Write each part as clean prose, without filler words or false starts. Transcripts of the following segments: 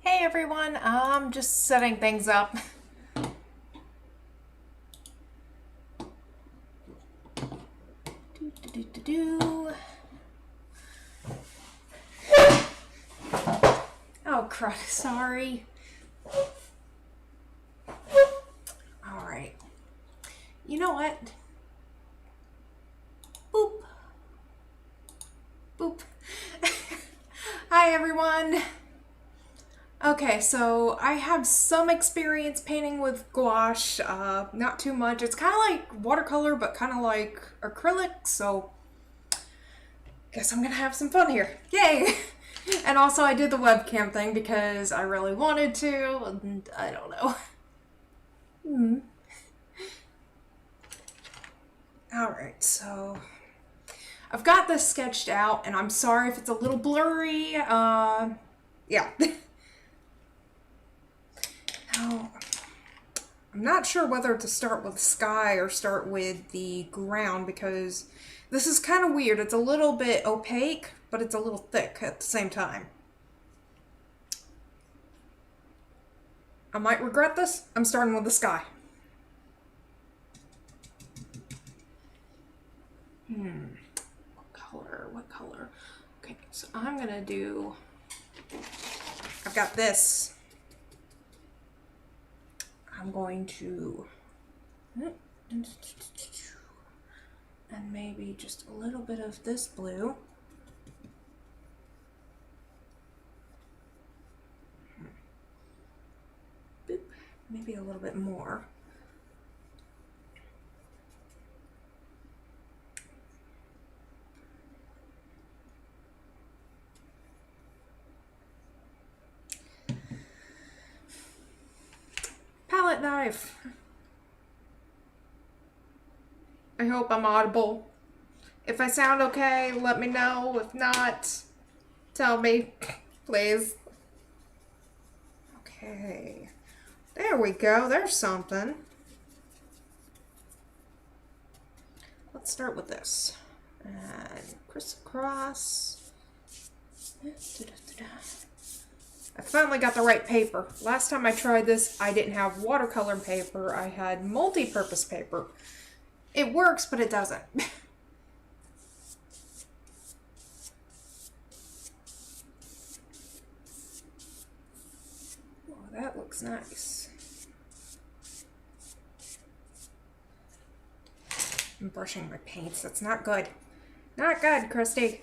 Hey everyone, I'm just setting things up. Oh crud, sorry. Alright. You know what? Boop. Boop. Hi everyone. Okay, so I have some experience painting with gouache, not too much. It's kind of like watercolor, but kind of like acrylic, so guess I'm gonna have some fun here. Yay! And also I did the webcam thing because I really wanted to, and I don't know. Alright, so I've got this sketched out, and I'm sorry if it's a little blurry, yeah. Now, I'm not sure whether to start with sky or start with the ground because this is kind of weird. It's a little bit opaque, but it's a little thick at the same time. I might regret this. I'm starting with the sky. What color? What color? Okay, so I'm gonna do... I've got this. I'm going to... And maybe just a little bit of this blue. Boop. Maybe a little bit more. Palette knife. I hope I'm audible. If I sound okay, let me know. If not, tell me, please. Okay. There we go. There's something. Let's start with this. And crisscross. I finally got the right paper. Last time I tried this, I didn't have watercolor paper. I had multi-purpose paper. It works, but it doesn't. Oh, that looks nice. I'm brushing my paints. That's not good. Not good, Christy.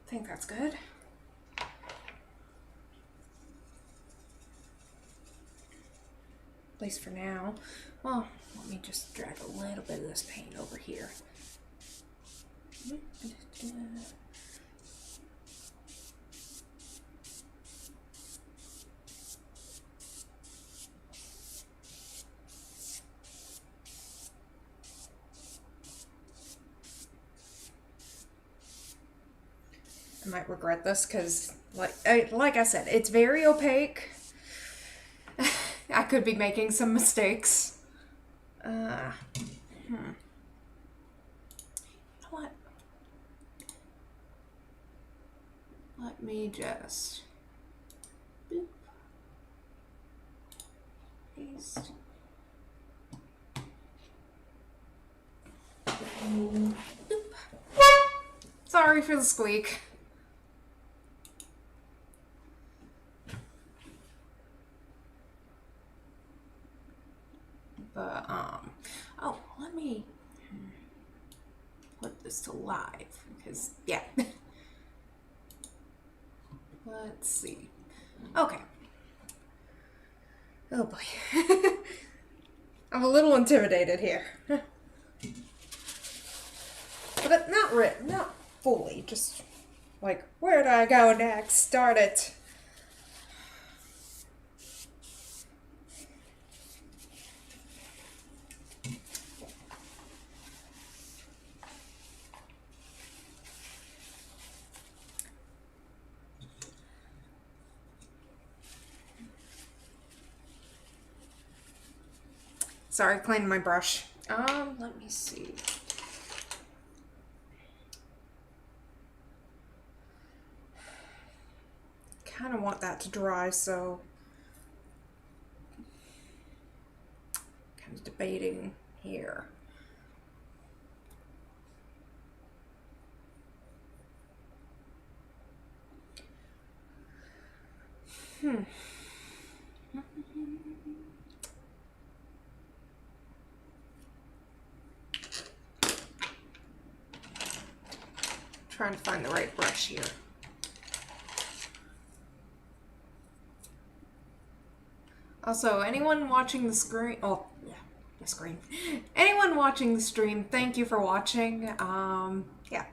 I think that's good. At least for now. Well, let me just drag a little bit of this paint over here. I might regret this because, like I said, it's very opaque. I could be making some mistakes. You know what? Let me just boop, paste. Boop. Sorry for the squeak. But, oh, let me put this to live, because, yeah. Let's see. Okay. Oh boy. I'm a little intimidated here. But not fully, just like, where do I go next? Start it. Sorry, cleaning my brush. Let me see. Kind of want that to dry, so kind of debating here. Trying to find the right brush here. Also, anyone watching the screen, oh, yeah, the screen. Anyone watching the stream, thank you for watching. Yeah.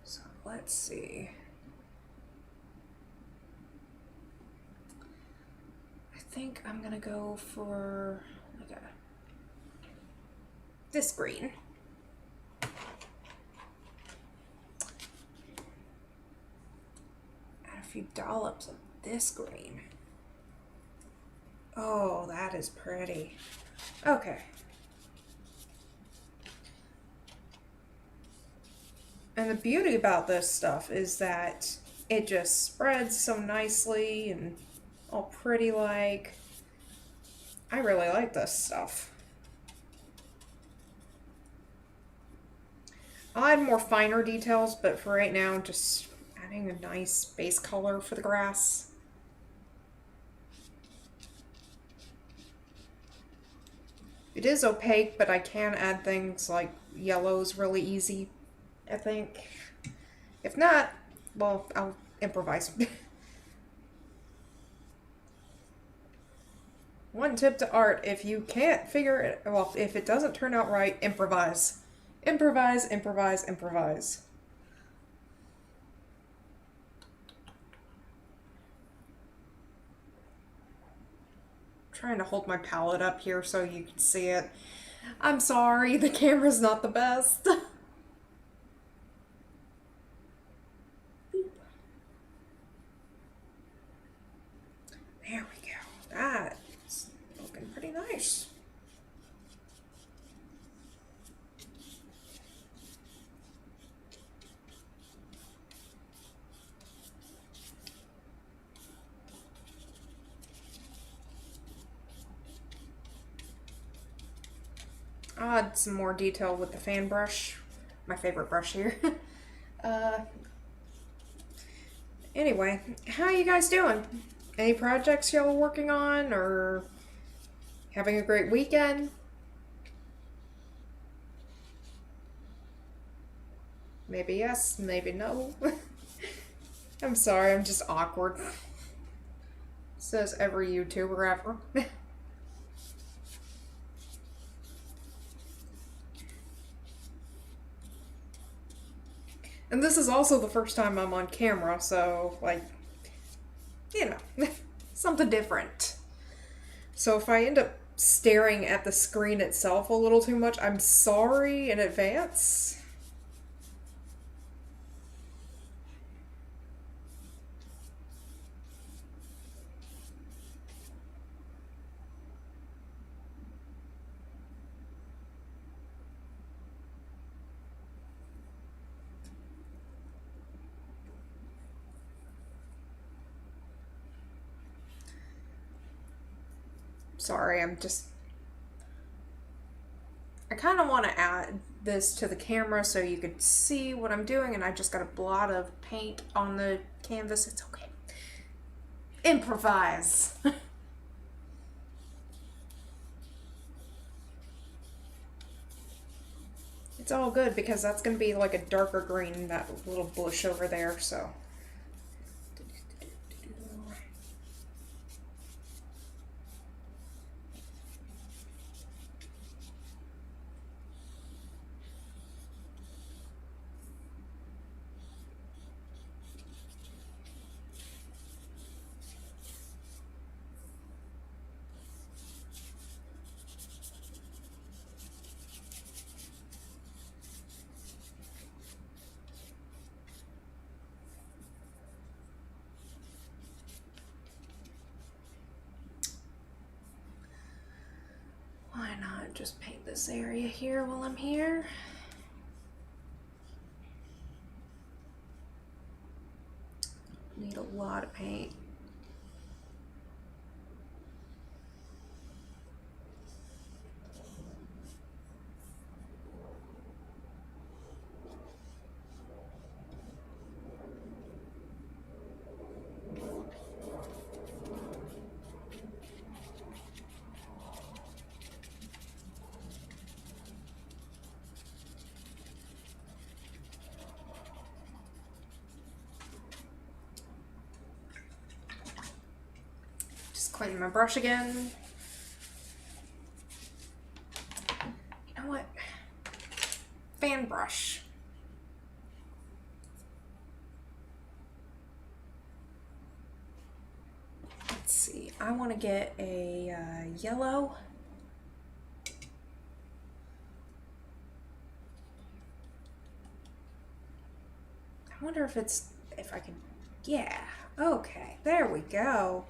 So, let's see. I think I'm gonna go for, like this green. Few dollops of this green. Oh, that is pretty. Okay. And the beauty about this stuff is that it just spreads so nicely and all pretty like. I really like this stuff. I'll add more finer details, but for right now, just adding a nice base color for the grass. It is opaque, but I can add things like yellows really easy, I think. If not, well, I'll improvise. One tip to art, if you can't figure it, well, if it doesn't turn out right, improvise. Improvise, improvise, improvise. Trying to hold my palette up here so you can see it. I'm sorry, the camera's not the best. There we go. That's looking pretty nice. I'll add some more detail with the fan brush, my favorite brush here. Anyway, how you guys doing? Any projects y'all are working on, or having a great weekend? Maybe yes, maybe no. I'm sorry, I'm just awkward. Says every YouTuber ever. And this is also the first time I'm on camera, so, like, you know, something different. So if I end up staring at the screen itself a little too much, I'm sorry in advance. Sorry, I kind of want to add this to the camera so you could see what I'm doing, and I just got a blot of paint on the canvas. It's okay. Improvise. It's all good because that's going to be like a darker green, that little bush over there, so. just paint this area here while I'm here. Need a lot of paint. Clean my brush again. You know what? Fan brush. Let's see. I want to get a yellow. I wonder if I can. Yeah. Okay. There we go.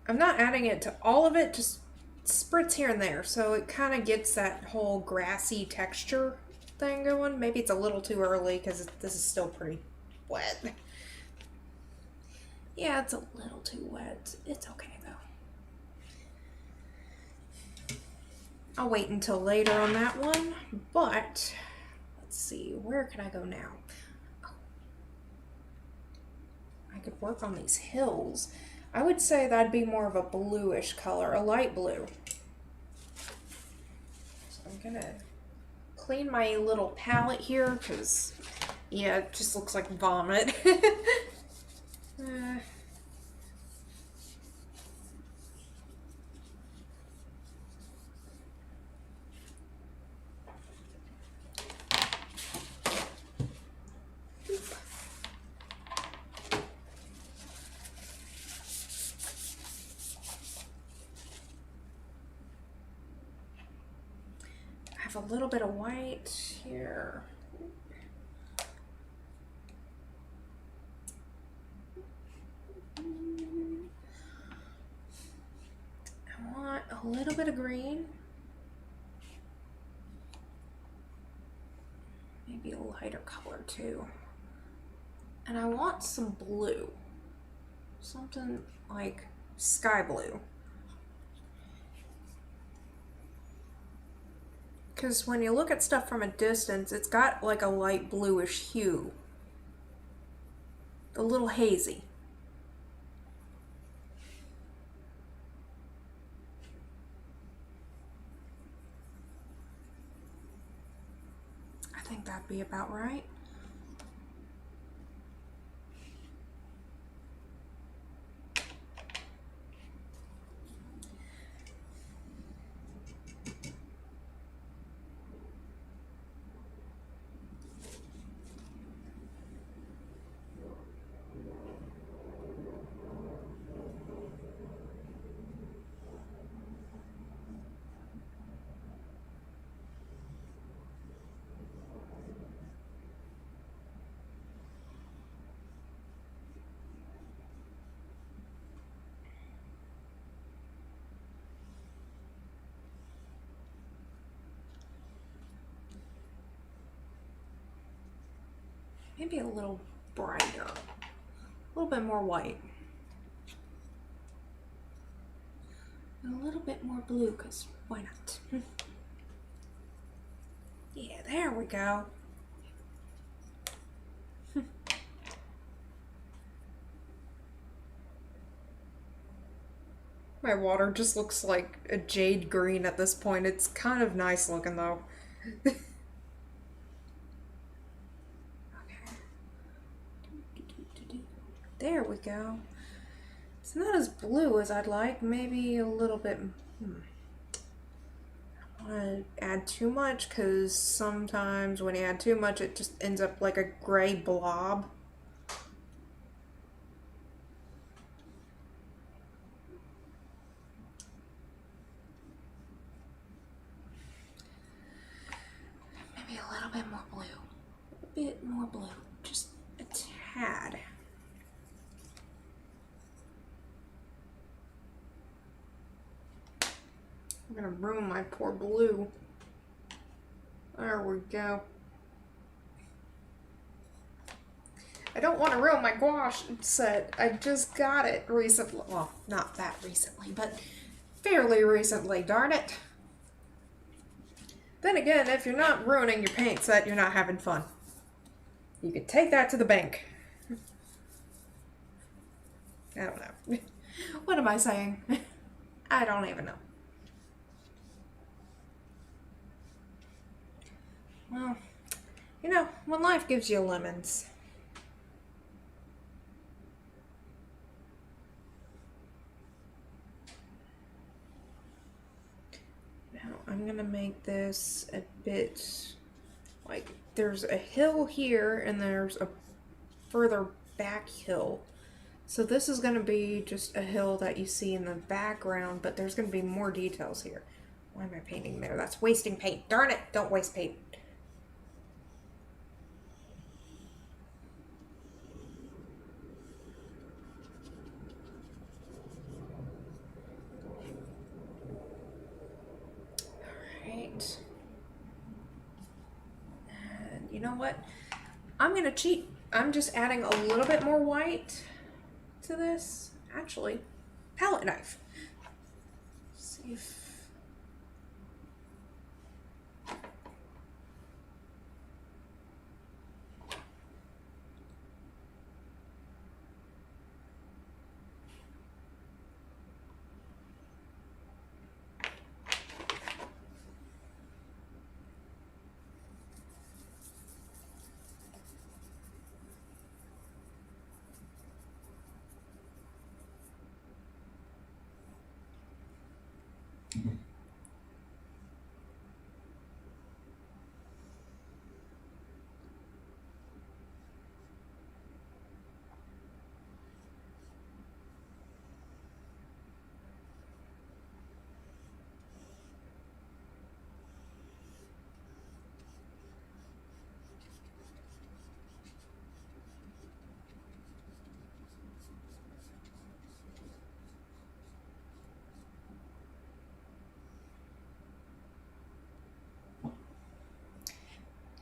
I'm not adding it to all of it, just spritz here and there, so it kind of gets that whole grassy texture thing going. Maybe it's a little too early because this is still pretty wet. Yeah, it's a little too wet. It's okay though. I'll wait until later on that one, but let's see, where can I go now? Oh. I could work on these hills. I would say that'd be more of a bluish color, a light blue. So I'm gonna clean my little palette here because, yeah, it just looks like vomit. A little bit of white here. I want a little bit of green. Maybe a lighter color too. And I want some blue. Something like sky blue. Because when you look at stuff from a distance, it's got like a light bluish hue. A little hazy. I think that'd be about right. Maybe a little brighter, a little bit more white. And a little bit more blue, because why not? Yeah, there we go. My water just looks like a jade green at this point. It's kind of nice looking though. There we go. It's not as blue as I'd like. Maybe a little bit. I don't want to add too much because sometimes when you add too much, it just ends up like a gray blob. Maybe a little bit more blue. A bit more blue. Just a tad. gonna ruin my poor blue. There we go. I don't want to ruin my gouache set. I just got it recently. Well, not that recently, but fairly recently, darn it. Then again, if you're not ruining your paint set, you're not having fun. You could take that to the bank. I don't know. What am I saying? I don't even know. Well, you know, when life gives you lemons. Now, I'm gonna make this a bit like there's a hill here and there's a further back hill. So this is going to be just a hill that you see in the background, but there's going to be more details here. Why am I painting there? That's wasting paint. Darn it, don't waste paint. Alright. And you know what? I'm going to cheat. I'm just adding a little bit more white to this. Actually, palette knife. Let's see if...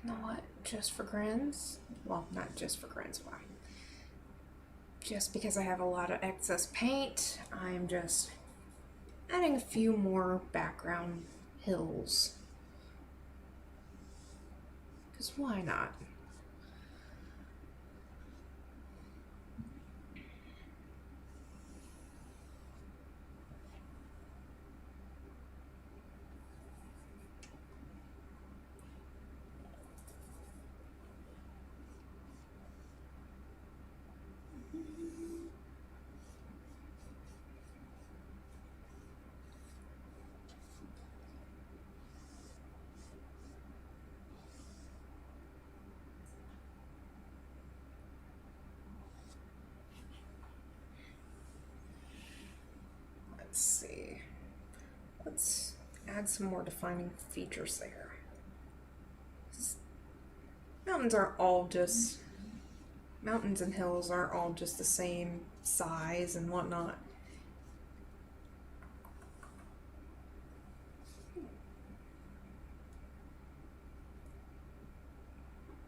You know what? Just for grins? Well, not just for grins, why? Just because I have a lot of excess paint, I'm just adding a few more background hills. Because why not? Let's see. Let's add some more defining features there. Mountains and hills aren't all just the same size and whatnot.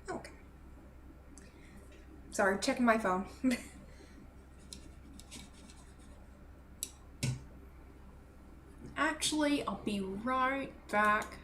Okay. Sorry, checking my phone. Actually, I'll be right back.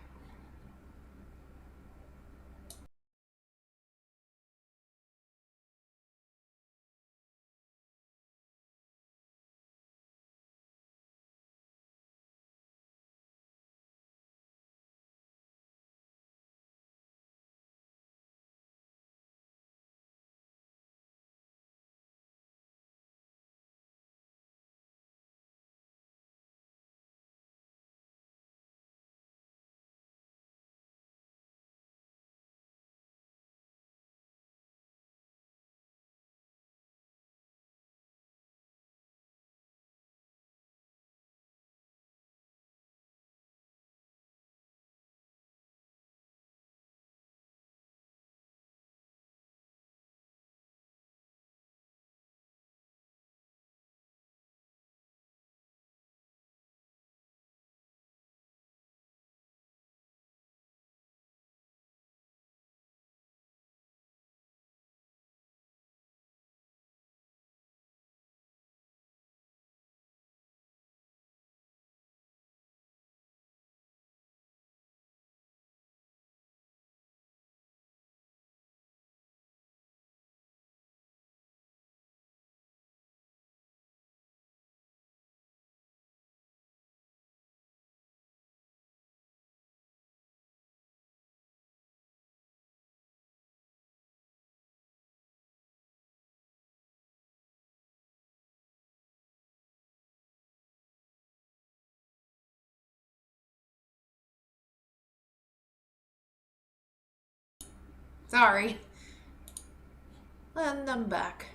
Sorry. And I'm back.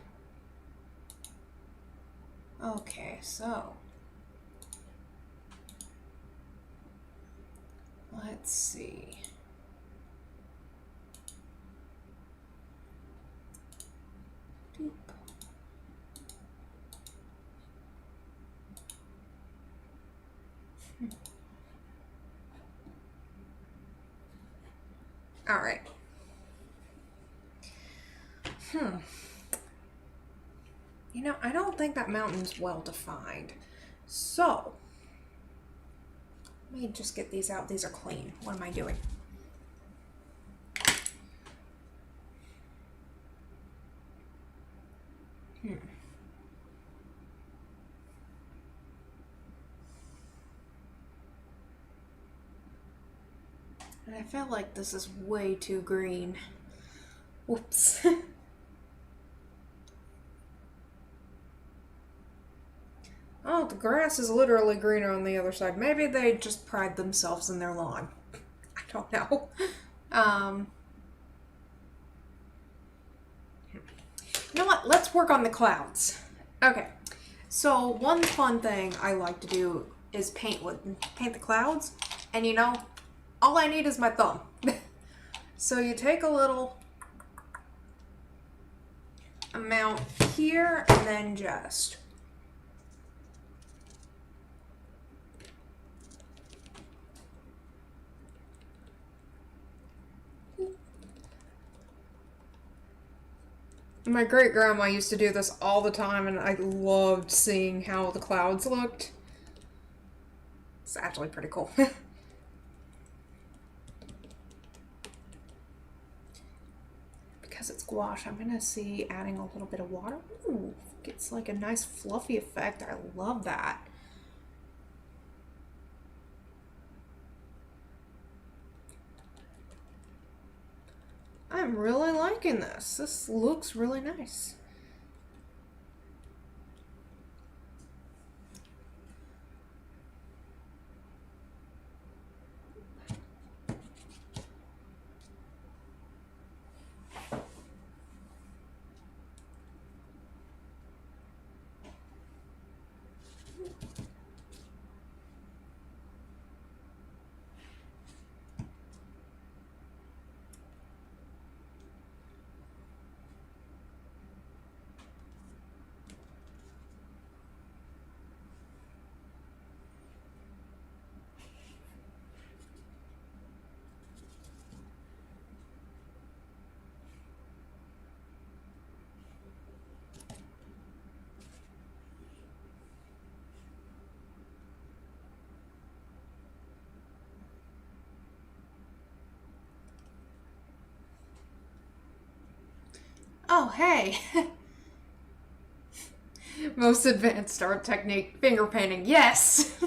Okay, so let's see. Doop. All right. You know, I don't think that mountain's well defined. So, let me just get these out. These are clean. What am I doing? And I feel like this is way too green. Whoops. Oh, the grass is literally greener on the other side. Maybe they just pride themselves in their lawn. I don't know. You know what? Let's work on the clouds. Okay. So one fun thing I like to do is paint the clouds. And you know, all I need is my thumb. So you take a little amount here and then just my great grandma used to do this all the time, and I loved seeing how the clouds looked. It's actually pretty cool. Because it's gouache, I'm gonna see adding a little bit of water. Ooh, gets like a nice fluffy effect. I love that. I'm really liking this. This looks really nice. Oh, hey. Most advanced art technique, finger painting. Yes.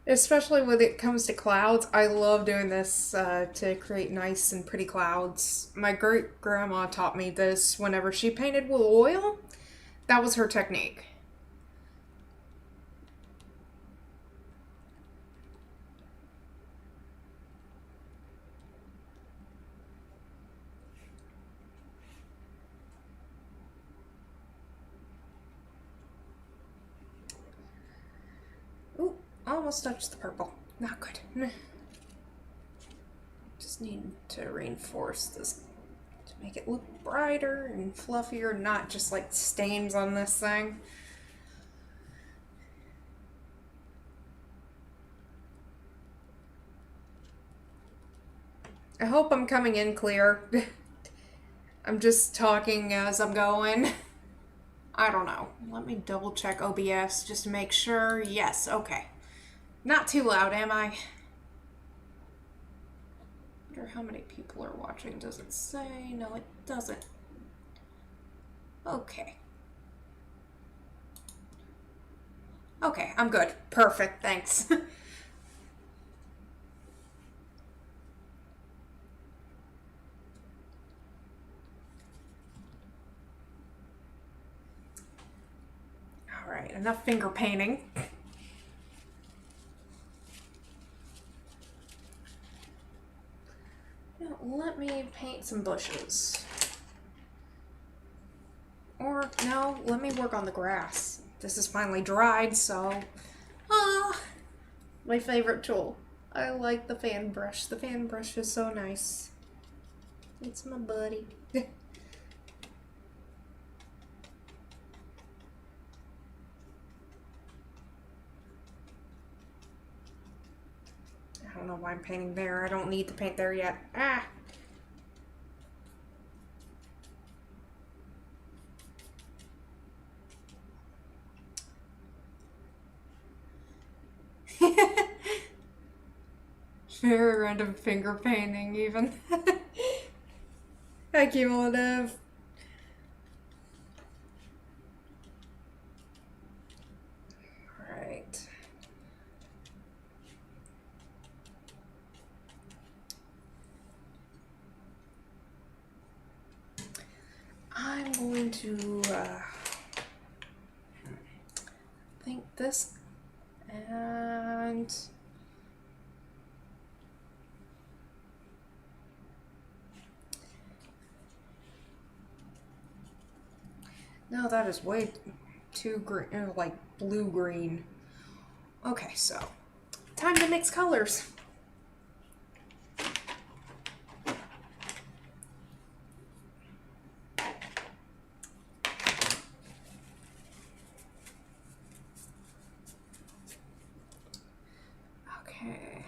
Especially when it comes to clouds, I love doing this to create nice and pretty clouds. My great grandma taught me this whenever she painted with oil. That was her technique. Ooh, almost touched the purple. Not good. Just need to reinforce this to make it look brighter and fluffier, not just like stains on this thing. I hope I'm coming in clear. I'm just talking as I'm going. I don't know. Let me double check OBS just to make sure. Yes, okay. Not too loud, am I? Wonder how many people are watching. Does it say? No, it doesn't. Okay. Okay, I'm good. Perfect, thanks. Alright, enough finger painting. Now, let me paint some bushes. Or, no, let me work on the grass. This is finally dried, so... Ah! My favorite tool. I like the fan brush. The fan brush is so nice. It's my buddy. I don't know why I'm painting there. I don't need to paint there yet. Ah! Very random finger painting, even. Hi, Cumulative. Alright. I'm going to think this and no, that is way too green, like blue-green. Okay, so time to mix colors. Okay.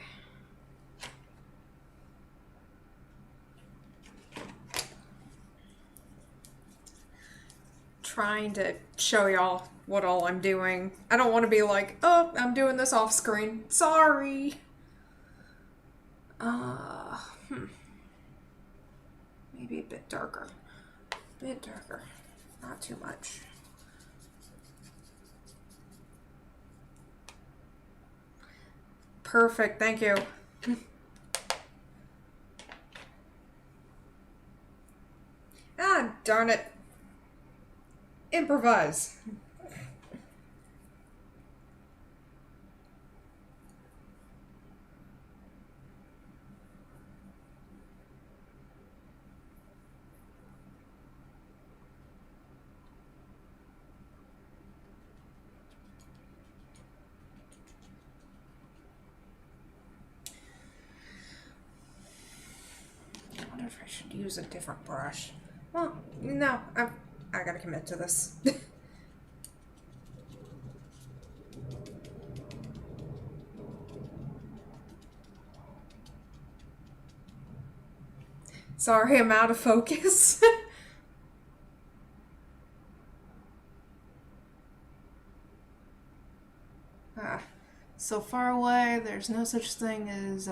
Trying to show y'all what all I'm doing. I don't want to be like, oh, I'm doing this off screen. Sorry. Maybe a bit darker. A bit darker. Not too much. Perfect, thank you. Ah, darn it. Improvise. I wonder if I should use a different brush. Well, no, I gotta commit to this. Sorry, I'm out of focus. So far away, there's no such thing as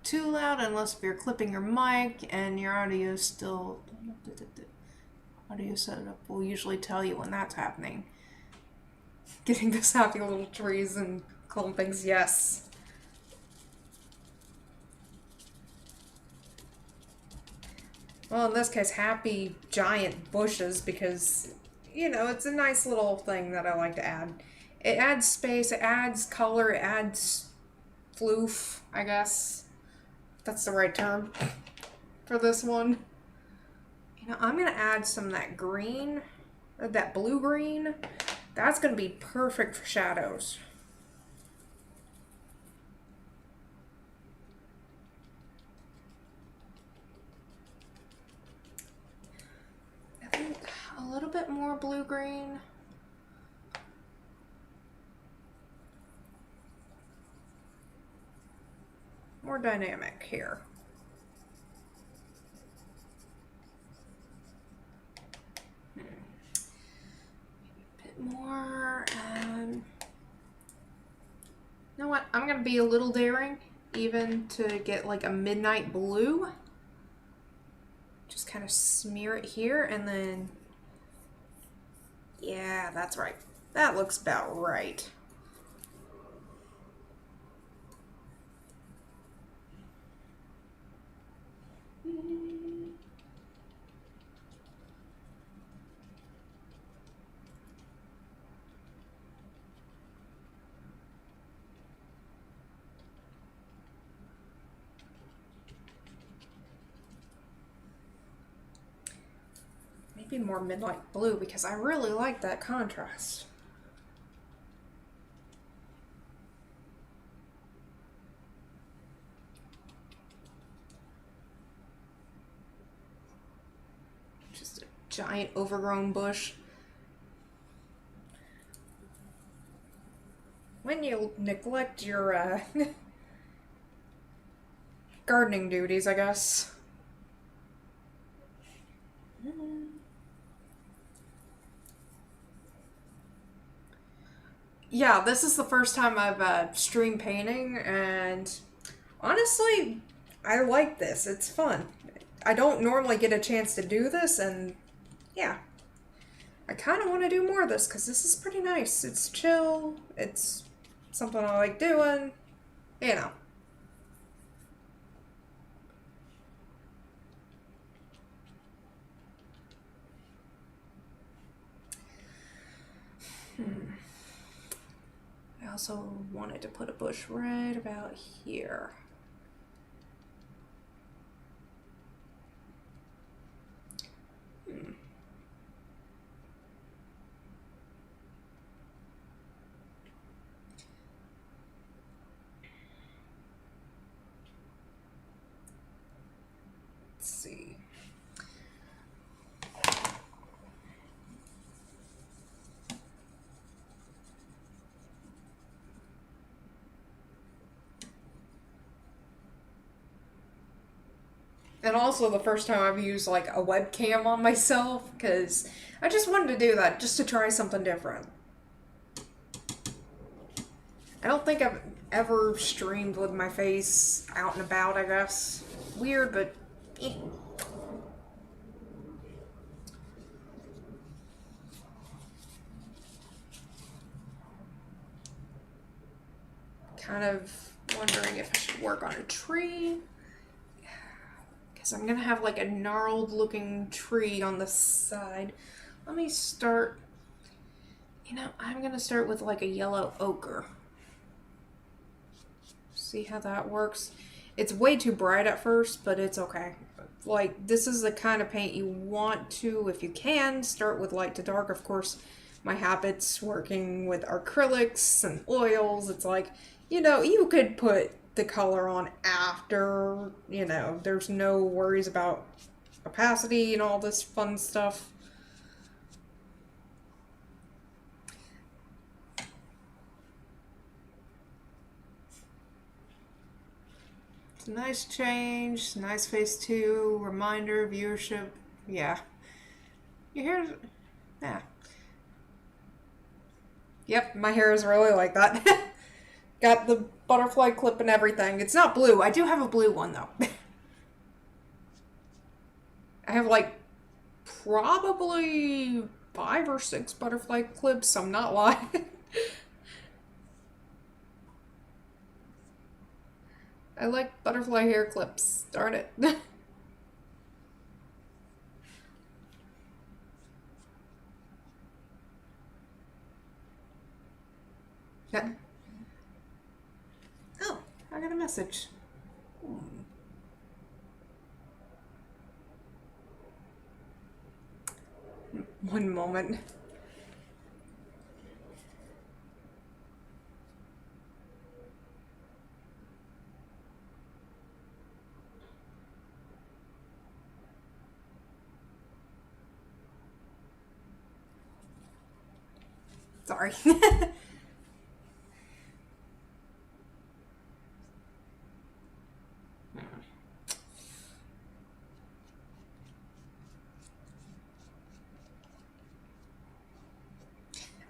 too loud unless if you're clipping your mic and your audio is still... Audio setup will usually tell you when that's happening. Getting those happy little trees and clumpings, yes. Well, in this case, happy giant bushes because, you know, it's a nice little thing that I like to add. It adds space, it adds color, it adds floof, I guess. That's the right term for this one. You know, I'm going to add some of that green, that blue-green. That's going to be perfect for shadows. I think a little bit more blue-green. More dynamic here. More, you know what, I'm gonna be a little daring even to get like a midnight blue. Just kind of smear it here and then, yeah, that's right, that looks about right. be more midnight blue because I really like that contrast. Just a giant overgrown bush. When you neglect your gardening duties, I guess. Yeah, this is the first time I've streamed painting, and honestly, I like this. It's fun. I don't normally get a chance to do this, and yeah, I kind of want to do more of this because this is pretty nice. It's chill. It's something I like doing. You know. I also wanted to put a bush right about here. Let's see. And also the first time I've used like a webcam on myself because I just wanted to do that just to try something different. I don't think I've ever streamed with my face out and about, I guess. Weird, but eh. Kind of wondering if I should work on a tree. Because I'm going to have like a gnarled looking tree on the side. Let me start, I'm going to start with like a yellow ochre. See how that works? It's way too bright at first, but it's okay. Like, this is the kind of paint you want to, if you can, start with light to dark. Of course, my habits working with acrylics and oils, it's like, you could put the color on after, there's no worries about opacity and all this fun stuff. It's a nice change, nice face too, reminder, viewership, yeah. Your hair's, yeah. Yep, my hair is really like that. Got the butterfly clip and everything. It's not blue. I do have a blue one though. I have like probably 5 or 6 butterfly clips. I'm not lying. I like butterfly hair clips. Darn it. Yeah. Oh, I got a message. One moment. Sorry.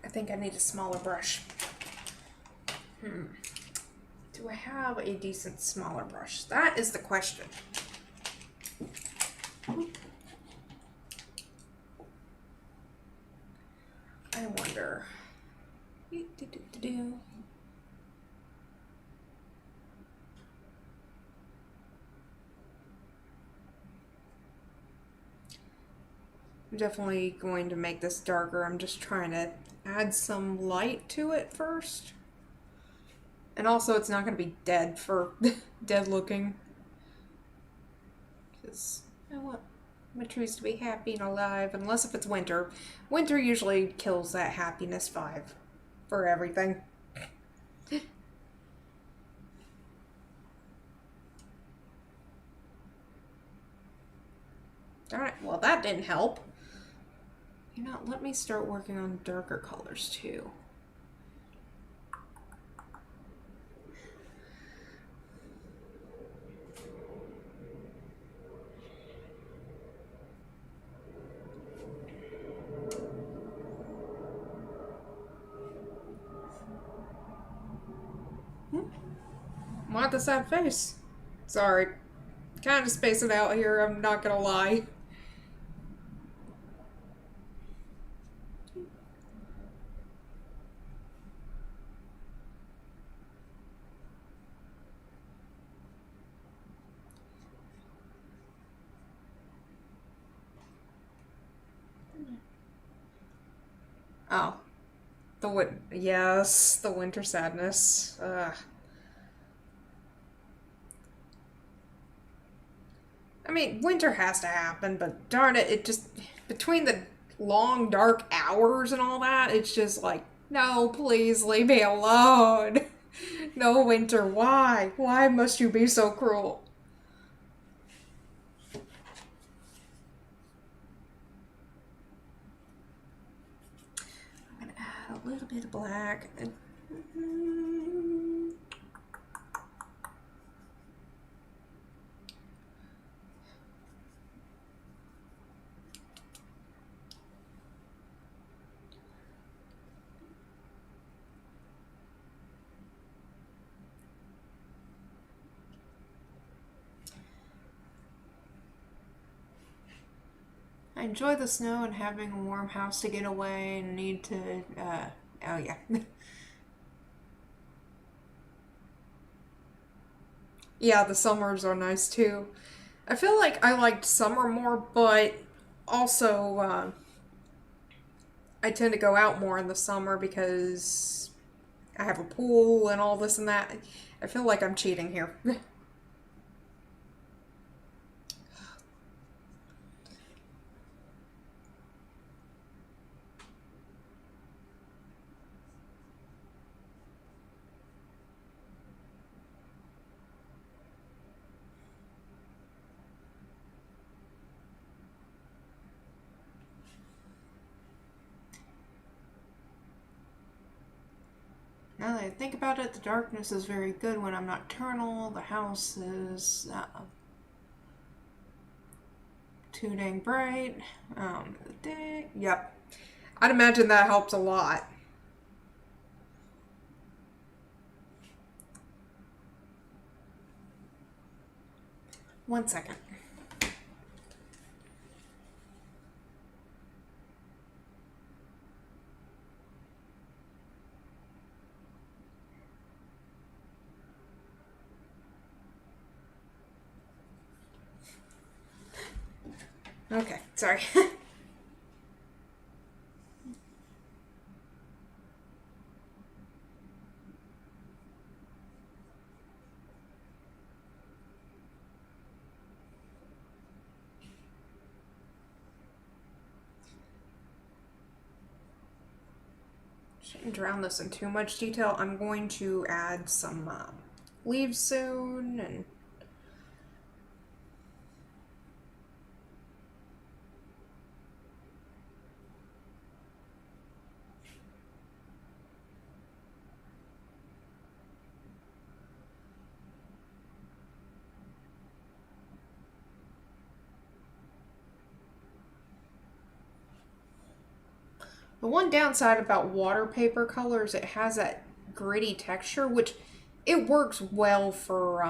I think I need a smaller brush. Do I have a decent smaller brush? That is the question. I wonder. I'm definitely going to make this darker. I'm just trying to add some light to it first. And also it's not going to be dead for dead looking. Because I want I'm gonna choose to be happy and alive, unless if it's winter. Winter usually kills that happiness vibe for everything. Alright, well that didn't help. You know, let me start working on darker colors too. Want the sad face. Sorry. Kind of space it out here, I'm not gonna lie. Oh. Yes, the winter sadness. I mean, winter has to happen, but darn it, it just, between the long dark hours and all that, it's just like, no, please leave me alone. No, winter, why? Why must you be so cruel? I'm gonna add a little bit of black. I enjoy the snow and having a warm house to get away and need to, oh yeah. Yeah, the summers are nice too. I feel like I liked summer more, but also I tend to go out more in the summer because I have a pool and all this and that. I feel like I'm cheating here. Now that I think about it, the darkness is very good when I'm nocturnal. The house is too dang bright. Yep. I'd imagine that helps a lot. One second. Okay, sorry. Shouldn't drown this in too much detail. I'm going to add some leaves soon and the one downside about water paper colors, it has that gritty texture, which it works well for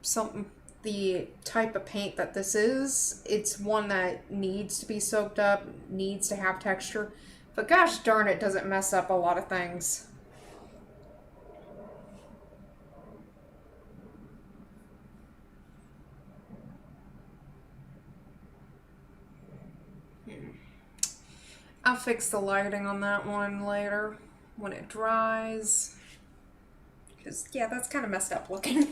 some the type of paint that this is. It's one that needs to be soaked up, needs to have texture, but gosh darn it, does it mess up a lot of things. I'll fix the lighting on that one later when it dries. Because, yeah, that's kind of messed up looking.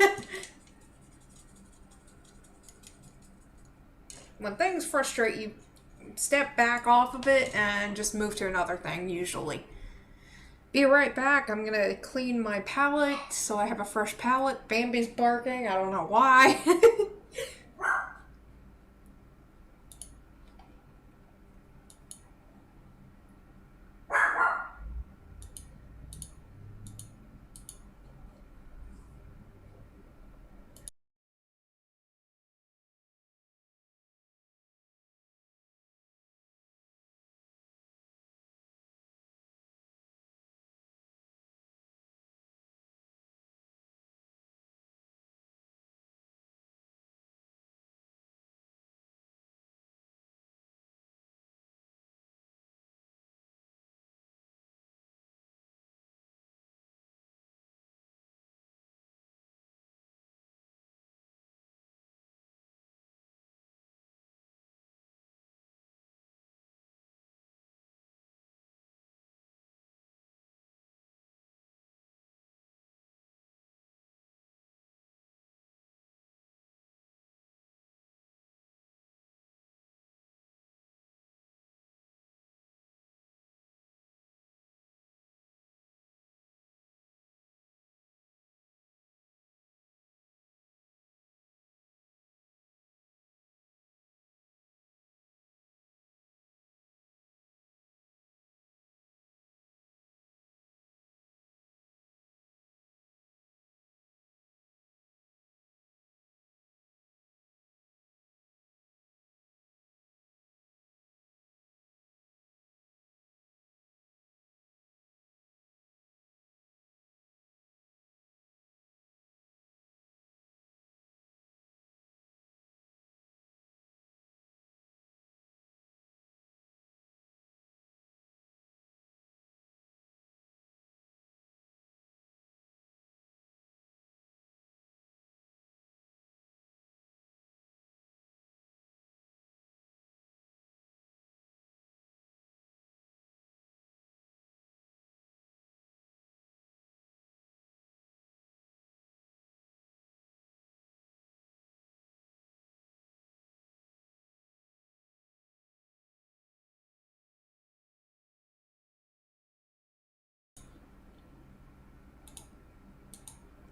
when things frustrate you, step back off of it and just move to another thing usually. Be right back. I'm gonna clean my palette so I have a fresh palette. Bambi's barking. I don't know why.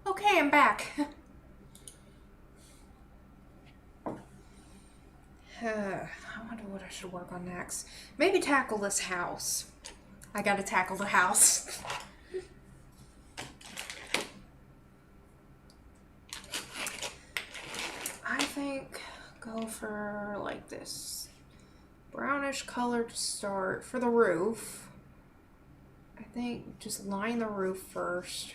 Okay, I'm back. I wonder what I should work on next. Maybe tackle this house. I gotta tackle the house. I think go for like this brownish color to start for the roof. I think just line the roof first.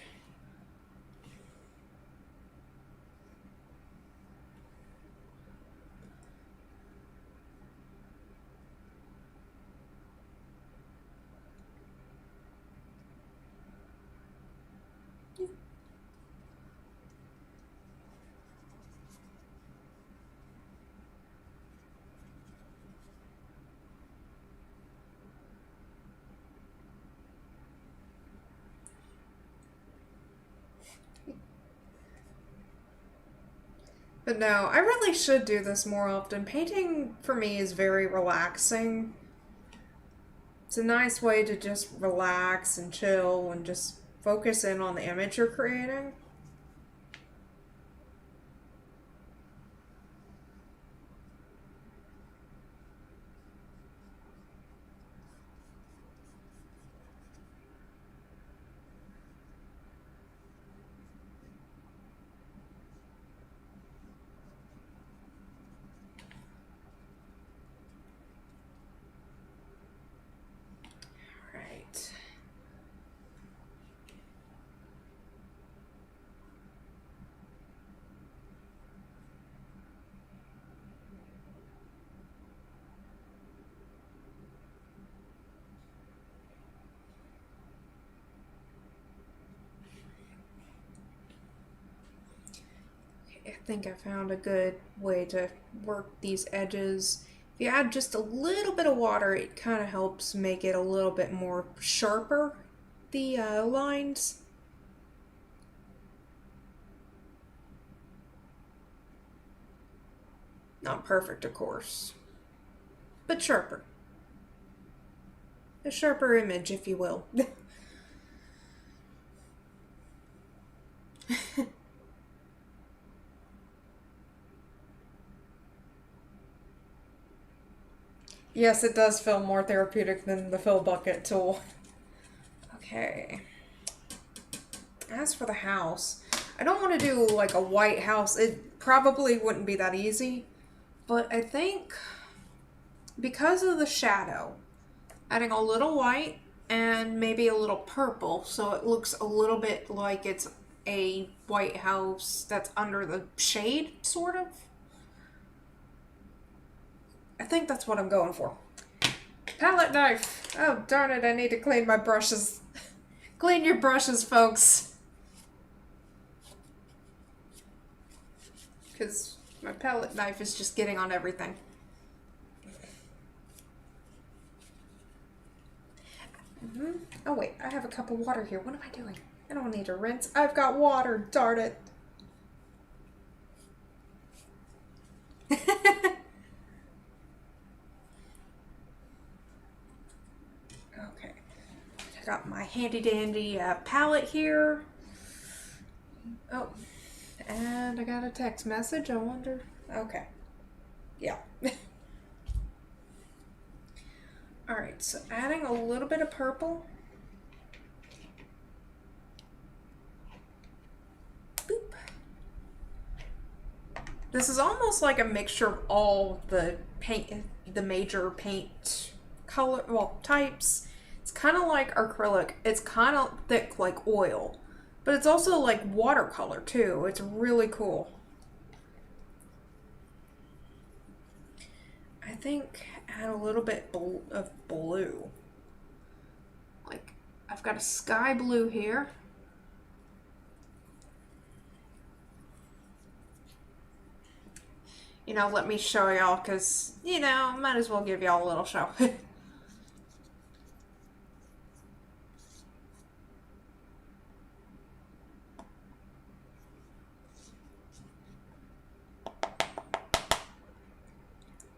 But no, I really should do this more often. Painting for me is very relaxing. It's a nice way to just relax and chill and just focus in on the image you're creating. Right. I think I found a good way to work these edges. If you add just a little bit of water, it kind of helps make it a little bit more sharper, the lines. Not perfect, of course, but sharper. A sharper image, if you will. Yes, it does feel more therapeutic than the fill bucket tool. Okay. As for the house, I don't want to do like a white house. It probably wouldn't be that easy, but I think because of the shadow, adding a little white and maybe a little purple so it looks a little bit like it's a white house that's under the shade, sort of. I think that's what I'm going for. Palette knife! Oh, darn it, I need to clean my brushes. Clean your brushes, folks. Because my palette knife is just getting on everything. Oh wait, I have a cup of water here. What am I doing? I don't need to rinse. I've got water, darn it. Okay, I got my handy dandy palette here. Oh, and I got a text message. I wonder. Okay, yeah. Alright, so adding a little bit of purple. Boop. This is almost like a mixture of all the paint, the major paint color, well, types. It's kind of like acrylic. It's kind of thick like oil, but it's also like watercolor too. It's really cool. I think add a little bit of blue. Like, I've got a sky blue here. You know, let me show y'all, because, you know, might as well give y'all a little show.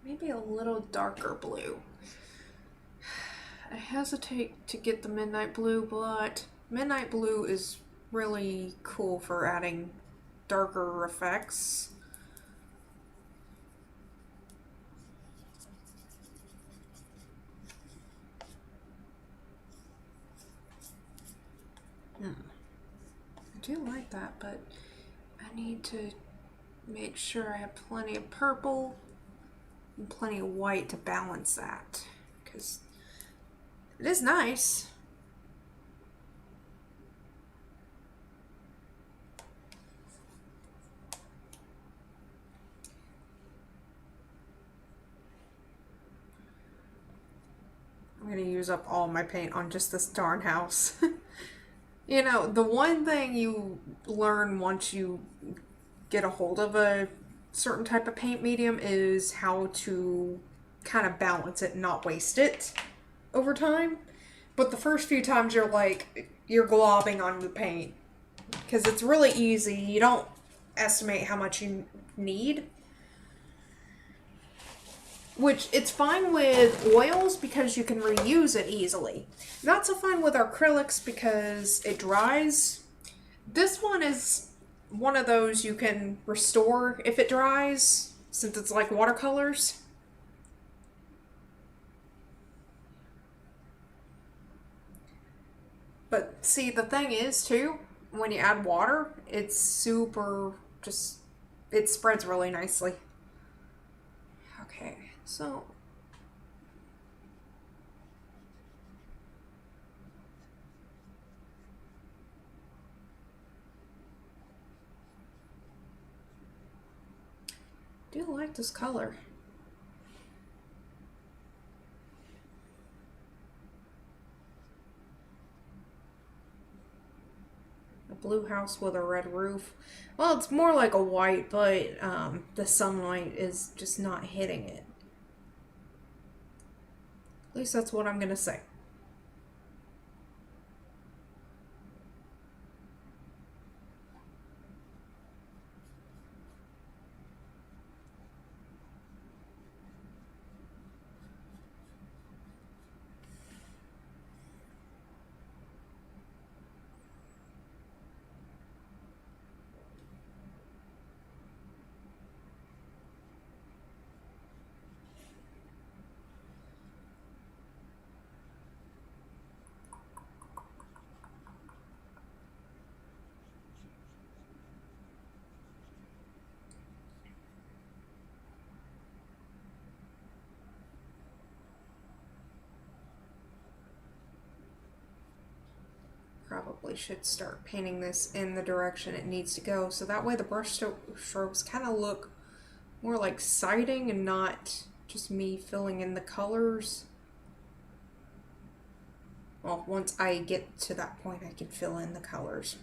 Maybe a little darker blue. I hesitate to get the midnight blue, but midnight blue is really cool for adding darker effects. I do like that, but I need to make sure I have plenty of purple and plenty of white to balance that, because it is nice. I'm gonna use up all my paint on just this darn house. You know, the one thing you learn once you get a hold of a certain type of paint medium is how to kind of balance it and not waste it over time. But the first few times you're globbing on the paint because it's really easy. You don't estimate how much you need. Which, it's fine with oils because you can reuse it easily. Not so fine with acrylics because it dries. This one is one of those you can restore if it dries, since it's like watercolors. But see, the thing is too, when you add water, it's super, it spreads really nicely. Okay. So, I do like this color. A blue house with a red roof. Well, it's more like a white, but the sunlight is just not hitting it. At least that's what I'm gonna say. probably should start painting this in the direction it needs to go, so that way the brush strokes kind of look more like siding and not just me filling in the colors. Well, once I get to that point, I can fill in the colors.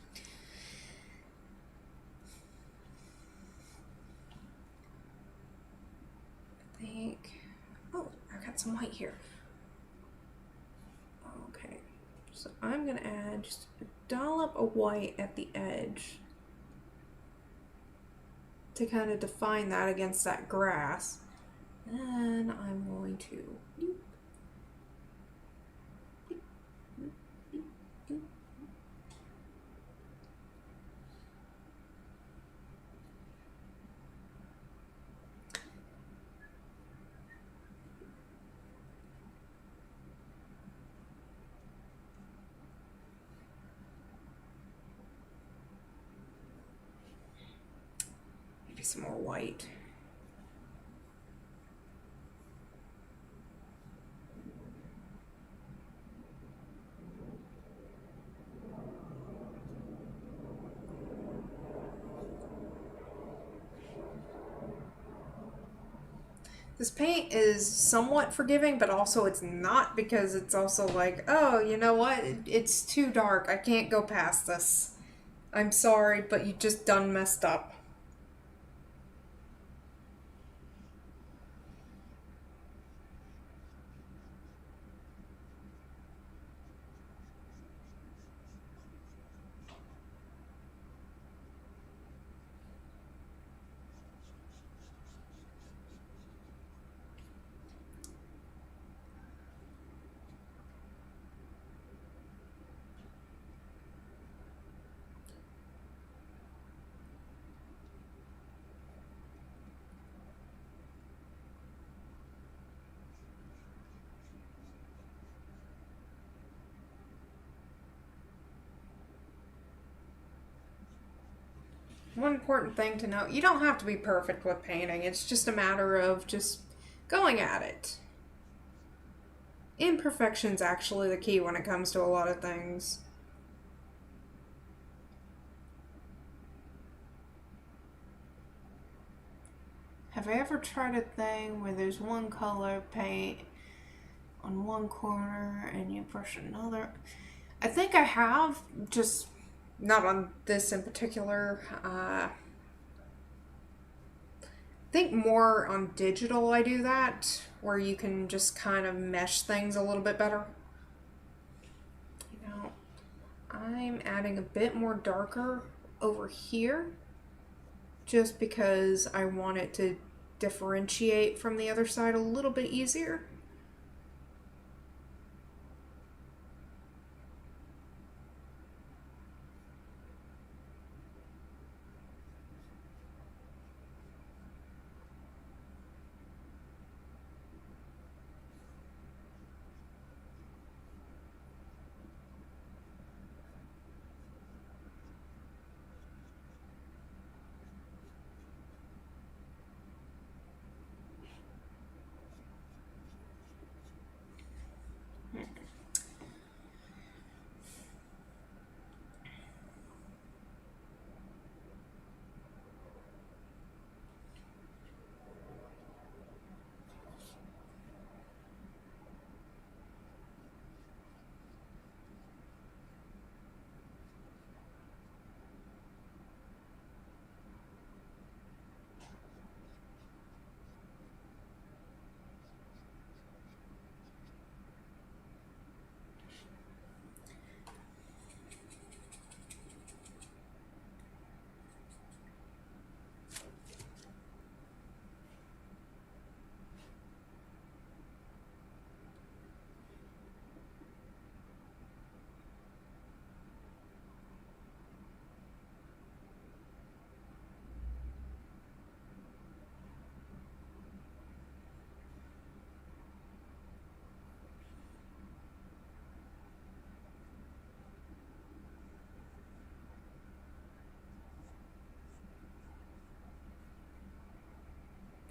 I think, oh, I got some white here. Okay, so I'm gonna add just a dollop of white at the edge to kind of define that against that grass. And I'm going to maybe some more white. This paint is somewhat forgiving, but also it's not, because it's also like, oh, you know what? It's too dark. I can't go past this. I'm sorry, but you just done messed up. One important thing to note, you don't have to be perfect with painting. It's just a matter of just going at it. Imperfection's actually the key when it comes to a lot of things. Have I ever tried a thing where there's one color paint on one corner and you brush another? I think I have, just not on this in particular. I think more on digital I do that, where you can just kind of mesh things a little bit better. You know, I'm adding a bit more darker over here just because I want it to differentiate from the other side a little bit easier.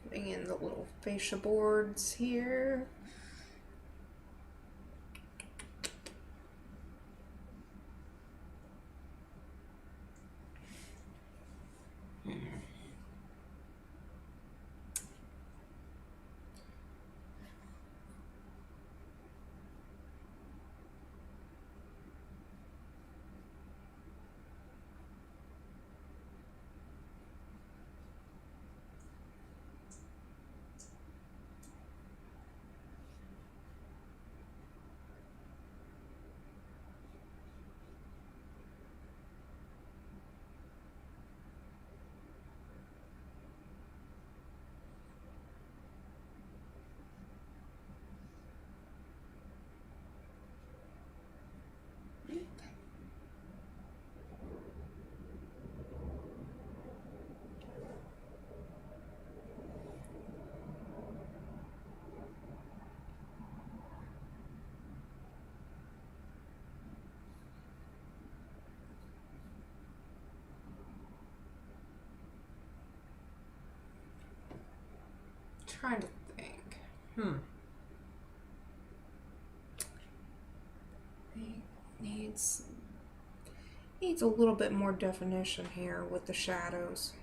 Putting in the little fascia boards here. trying to think. It needs a little bit more definition here with the shadows.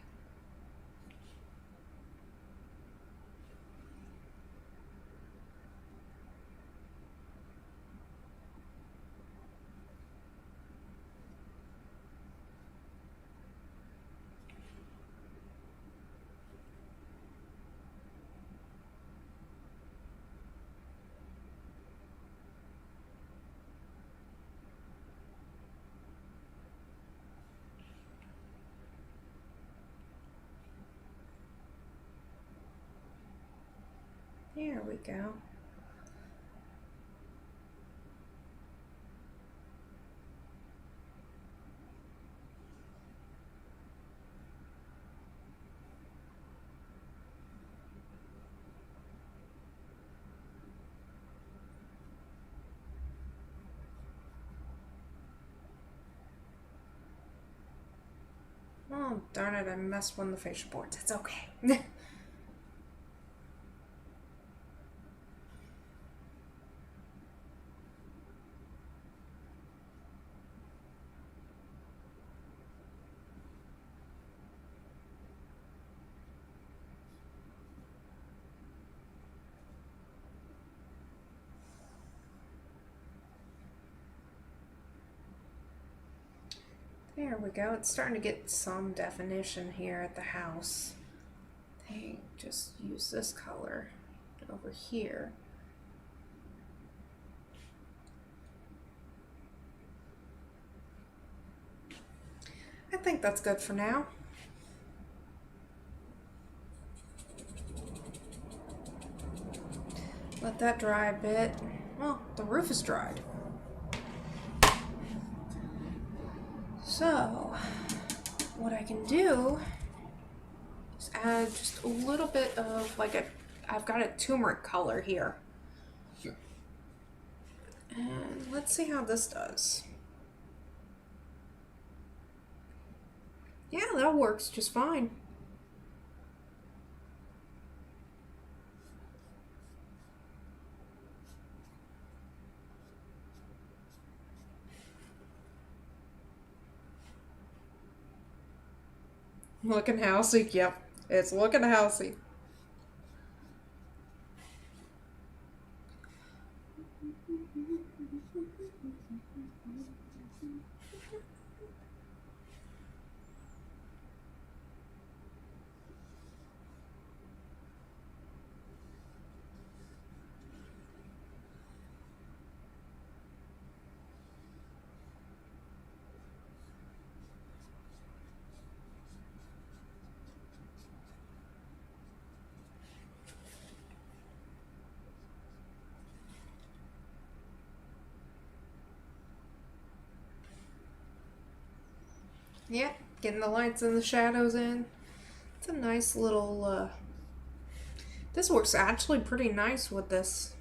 There we go. Oh, darn it, I messed one of the facial boards. It's okay. There we go. It's starting to get some definition here at the house. Hey, just use this color over here. I think that's good for now. Let that dry a bit. Well, the roof is dried. So, what I can do is add just a little bit of I've got a turmeric color here. And let's see how this does. Yeah, that works just fine. Looking housey, yep, it's looking housey. Yep, getting the lights and the shadows in. It's a nice little, this works actually pretty nice with this.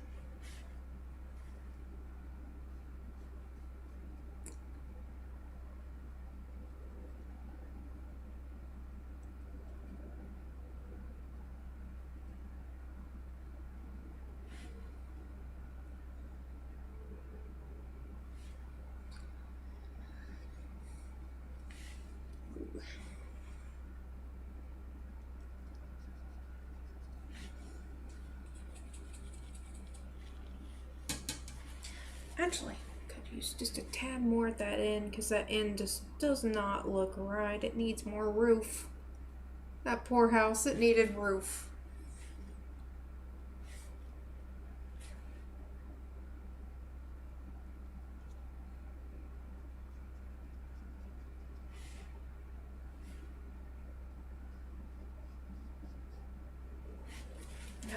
Actually, could use just a tad more at that end because that end just does not look right. It needs more roof. That poor house, it needed roof.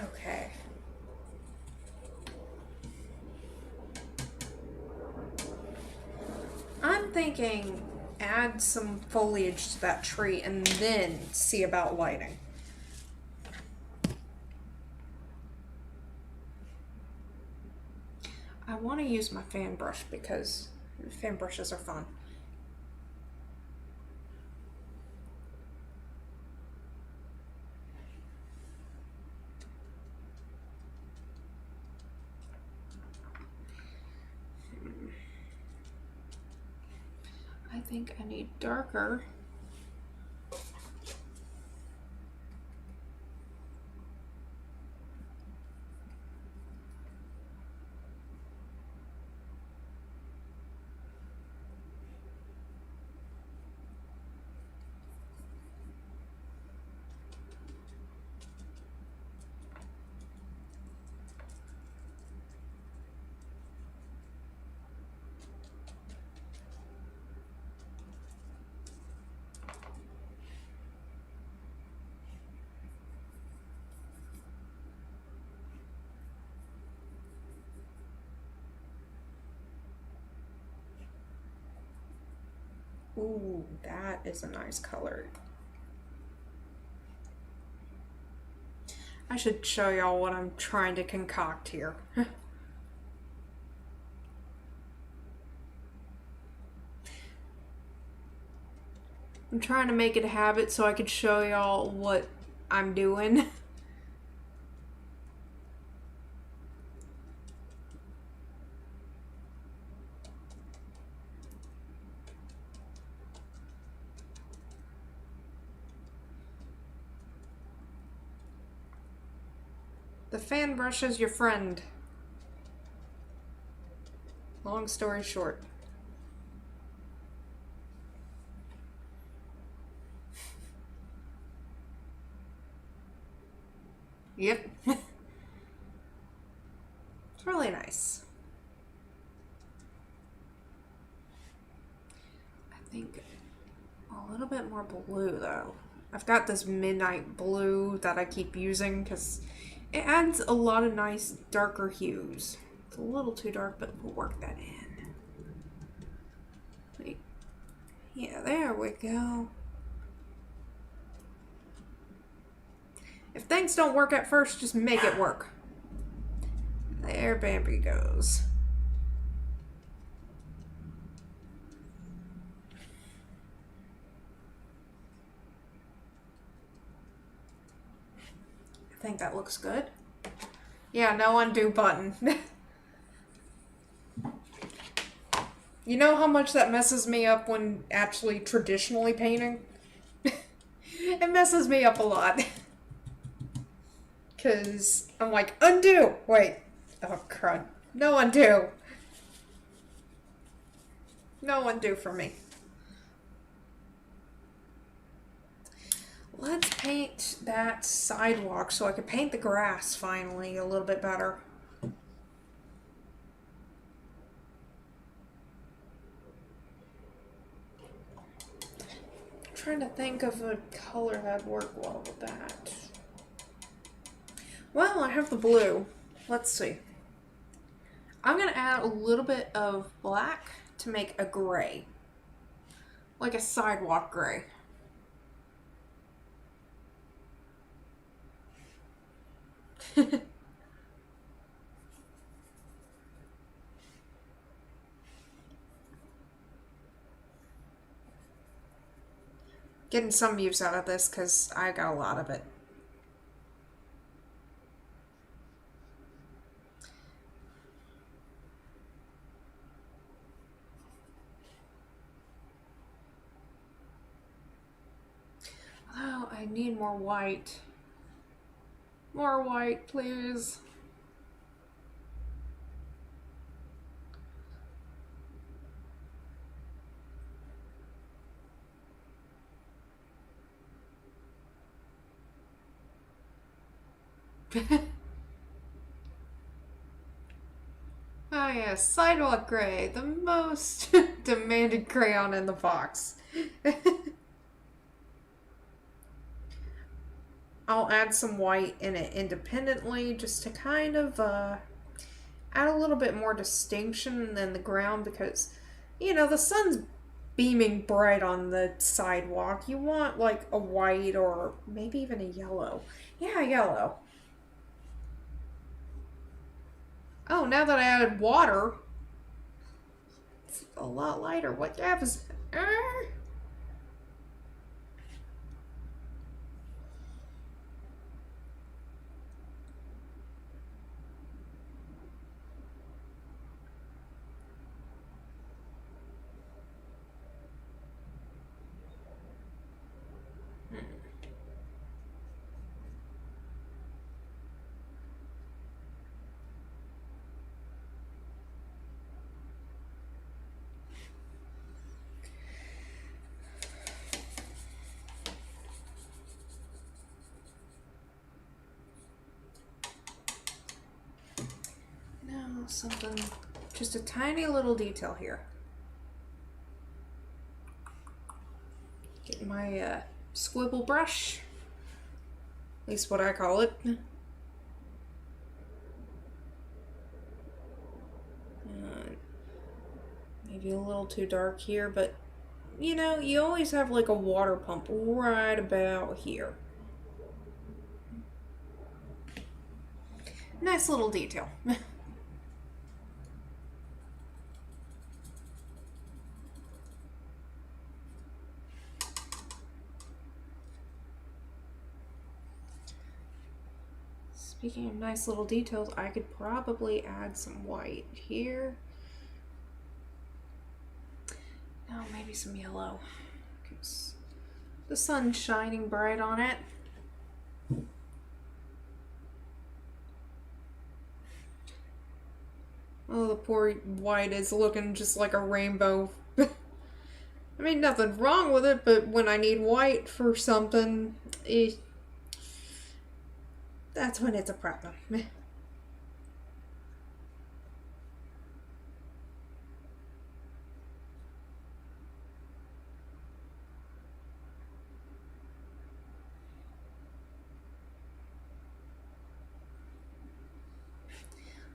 Okay. I'm thinking add some foliage to that tree and then see about lighting. I want to use my fan brush because fan brushes are fun. think I need darker. Ooh, that is a nice color. I should show y'all what I'm trying to concoct here. I'm trying to make it a habit so I could show y'all what I'm doing. The fan brush is your friend. Long story short. Yep. It's really nice. I think a little bit more blue though. I've got this midnight blue that I keep using because it adds a lot of nice darker hues. It's a little too dark, but we'll work that in. Wait. Yeah, there we go. If things don't work at first, just make it work. There Bambi goes. I think that looks good. Yeah, no undo button. You know how much that messes me up when actually traditionally painting? It messes me up a lot. Because I'm like, undo! Wait. Oh, crud. No undo. No undo for me. Let's paint that sidewalk so I can paint the grass finally a little bit better. I'm trying to think of a color that'd work well with that. Well, I have the blue. Let's see. I'm going to add a little bit of black to make a gray. Like a sidewalk gray. Getting some use out of this because I got a lot of it. Oh, I need more white. More white, please. Oh yes, sidewalk gray, the most demanded crayon in the box. I'll add some white in it independently just to kind of add a little bit more distinction than the ground because, you know, the sun's beaming bright on the sidewalk. You want like a white or maybe even a yellow. Yeah, yellow. Oh, now that I added water, it's a lot lighter. What happens? something, just a tiny little detail here. Get my squibble brush, at least what I call it. Maybe a little too dark here, but you know, you always have like a water pump right about here. Nice little detail. Speaking of nice little details, I could probably add some white here. Oh, maybe some yellow, because the sun's shining bright on it. Oh, the poor white is looking just like a rainbow. I mean, nothing wrong with it, but when I need white for something, that's when it's a problem.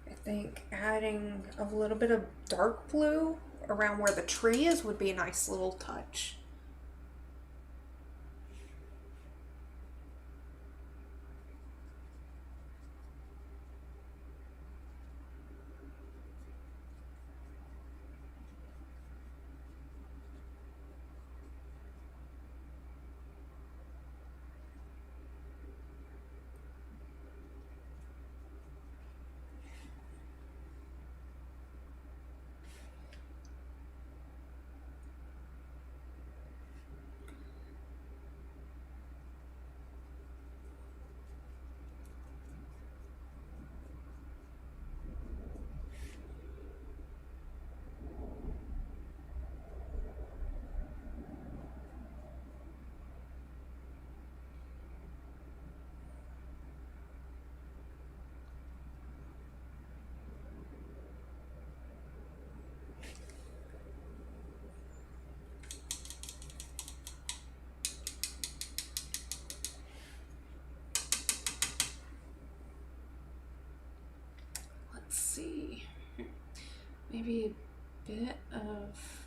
I think adding a little bit of dark blue around where the tree is would be a nice little touch. See, maybe a bit of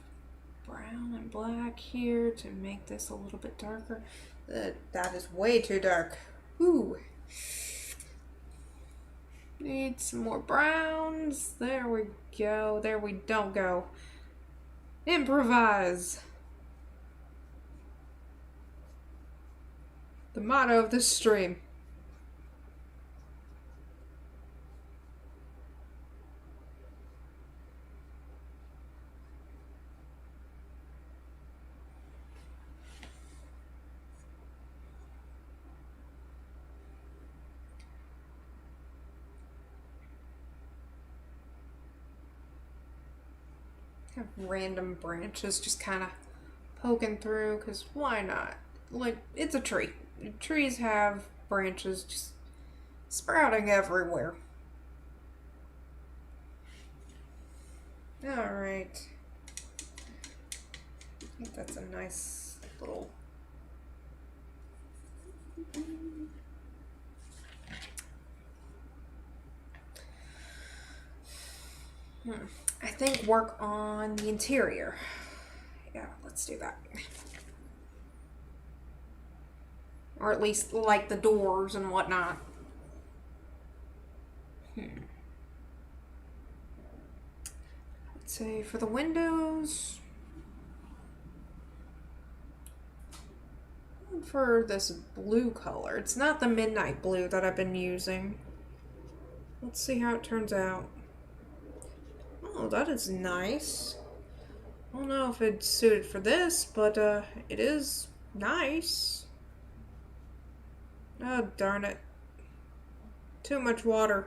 brown and black here to make this a little bit darker. That is way too dark. Ooh. Need some more browns. There we go. There we don't go. Improvise. The motto of this stream. Random branches just kind of poking through, because why not? Like, it's a tree. Trees have branches just sprouting everywhere. Alright. I think that's a nice little... I think work on the interior. Yeah, let's do that. Or at least like the doors and whatnot. Let's say for the windows. For this blue color. It's not the midnight blue that I've been using. Let's see how it turns out. Oh, that is nice. I don't know if it's suited for this, but it is nice. Oh, darn it. Too much water.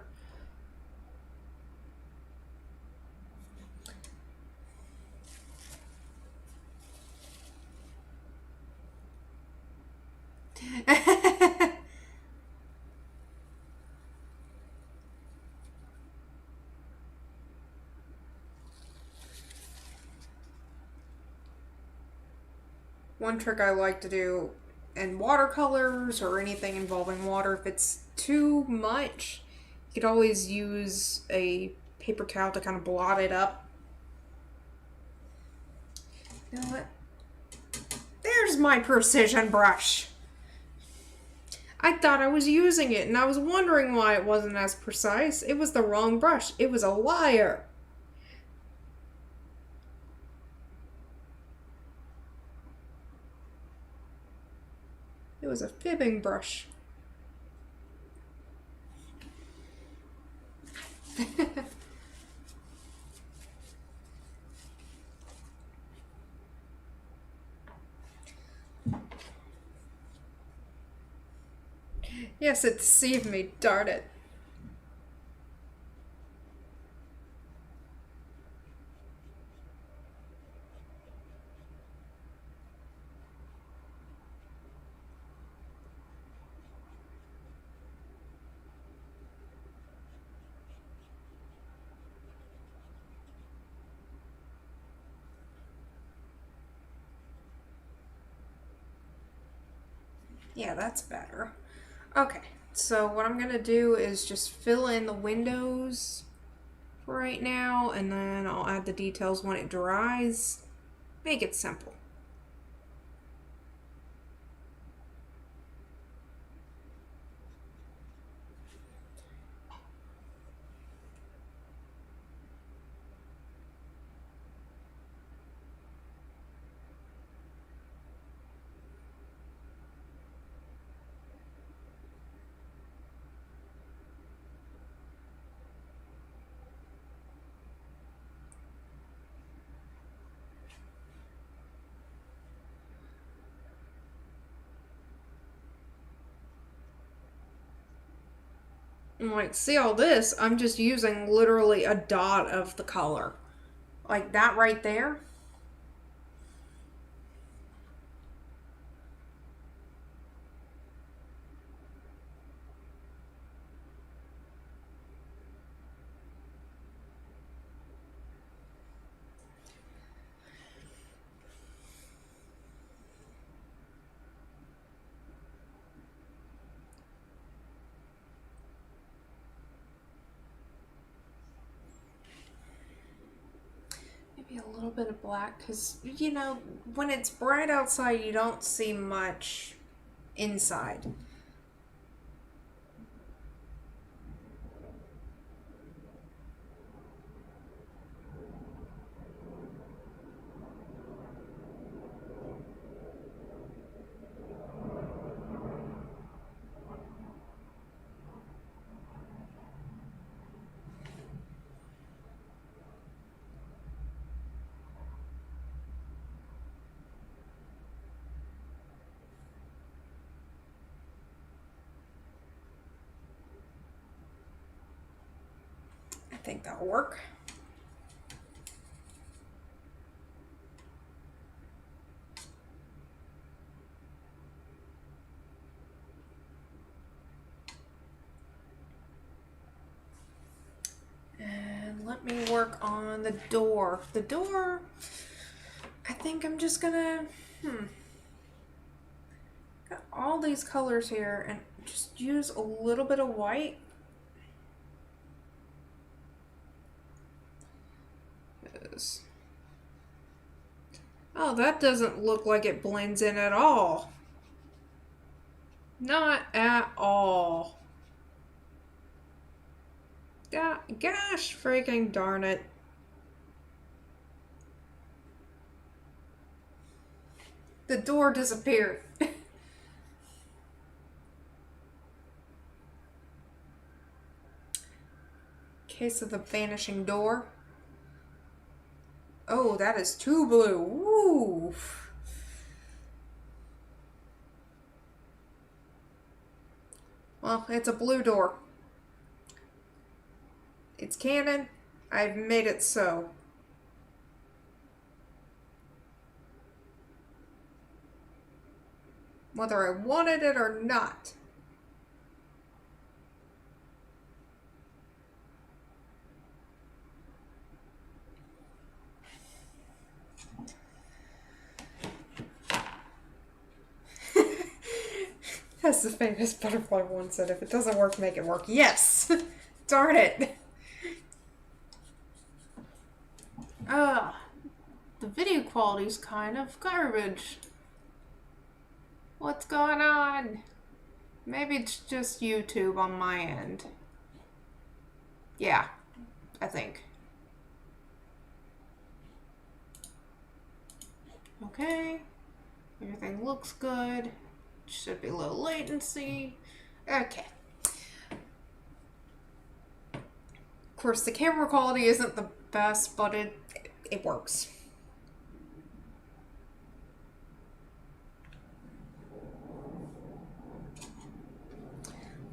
one trick I like to do in watercolors or anything involving water, if it's too much, you could always use a paper towel to kind of blot it up. You know what? There's my precision brush. I thought I was using it and I was wondering why it wasn't as precise. It was the wrong brush. It was a liar. It was a fibbing brush. Yes, it deceived me, darn it. Yeah, that's better. Okay, so what I'm gonna do is just fill in the windows for right now, and then I'll add the details when it dries. Make it simple. And like, see all this? I'm just using literally a dot of the color. Like that right there. A little bit of black, because you know when it's bright outside you don't see much inside. I think that'll work. And let me work on the door. The door, I think I'm just gonna, got all these colors here and just use a little bit of white. Oh, that doesn't look like it blends in at all. Not at all. Gosh freaking darn it. The door disappeared. Case of the vanishing door. Oh, that is too blue. Woo. Well, it's a blue door. It's canon. I've made it so. Whether I wanted it or not. As the famous butterfly once said, if it doesn't work, make it work. Yes! Darn it! The video quality's kind of garbage. What's going on? Maybe it's just YouTube on my end. Yeah, I think. Okay. Everything looks good. Should be low latency. Okay. Of course, the camera quality isn't the best, but it works.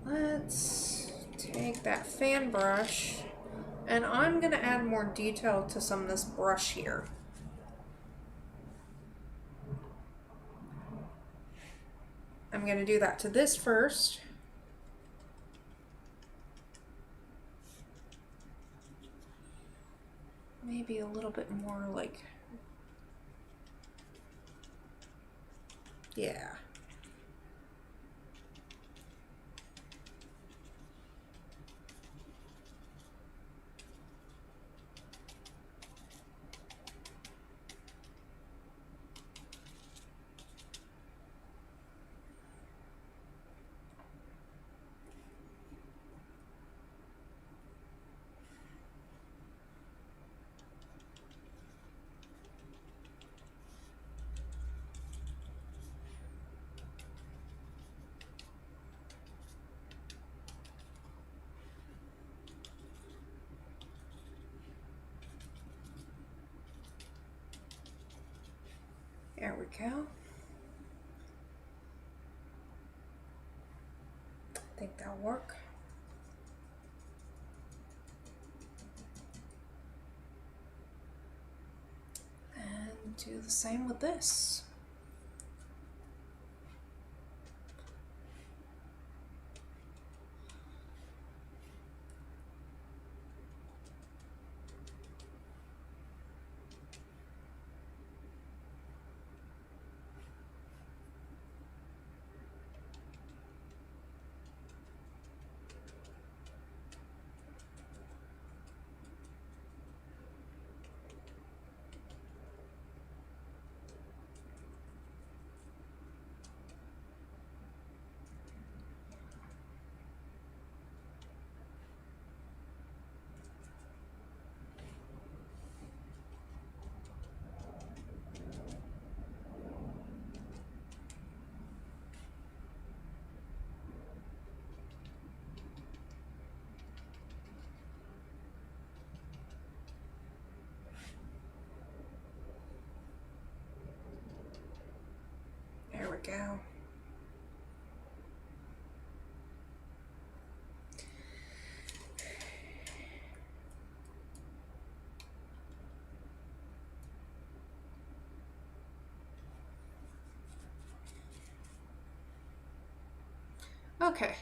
Let's take that fan brush, and I'm going to add more detail to some of this brush here. I'm going to do that to this first. Maybe a little bit more like, yeah. There we go. I think that'll work. And do the same with this. There we go. Okay.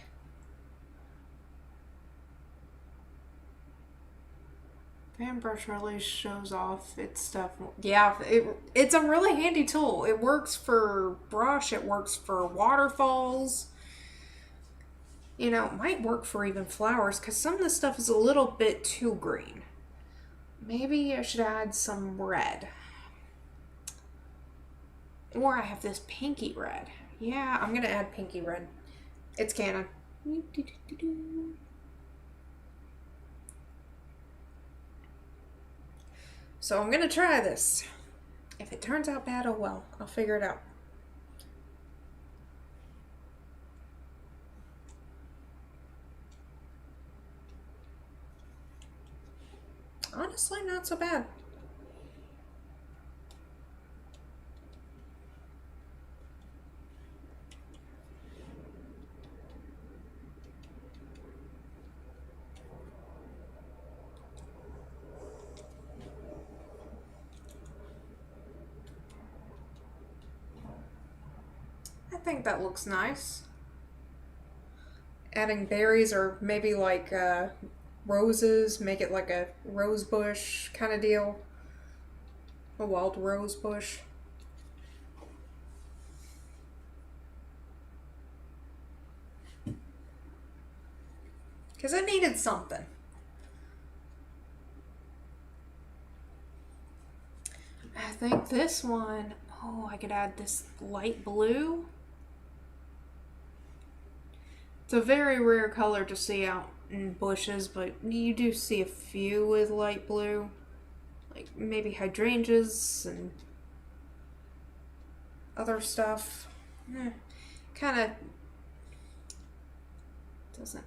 Fan brush really shows off its stuff. Yeah, it's a really handy tool. It works for brush, it works for waterfalls. You know, it might work for even flowers because some of the stuff is a little bit too green. Maybe I should add some red. Or I have this pinky red. Yeah, I'm going to add pinky red. It's canon. So I'm going to try this. If it turns out bad, oh well. I'll figure it out. Honestly, not so bad. I think that looks nice. Adding berries or maybe like roses, make it like a rose bush kind of deal. A wild rose bush. because it needed something. I think this one, oh, I could add this light blue. It's a very rare color to see out in bushes, but you do see a few with light blue. Like maybe hydrangeas and other stuff. Kind of doesn't.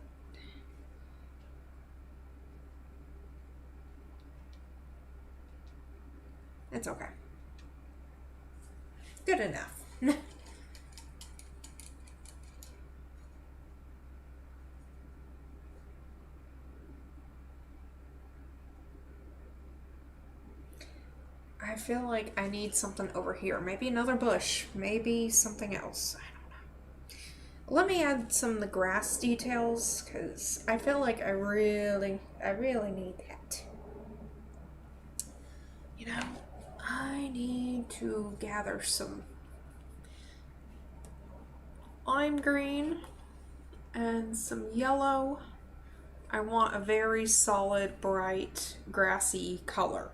It's okay. Good enough. I feel like I need something over here. Maybe another bush. Maybe something else. I don't know. Let me add some of the grass details because I feel like I really need that. You know, I need to gather some lime green and some yellow. I want a very solid, bright, grassy color.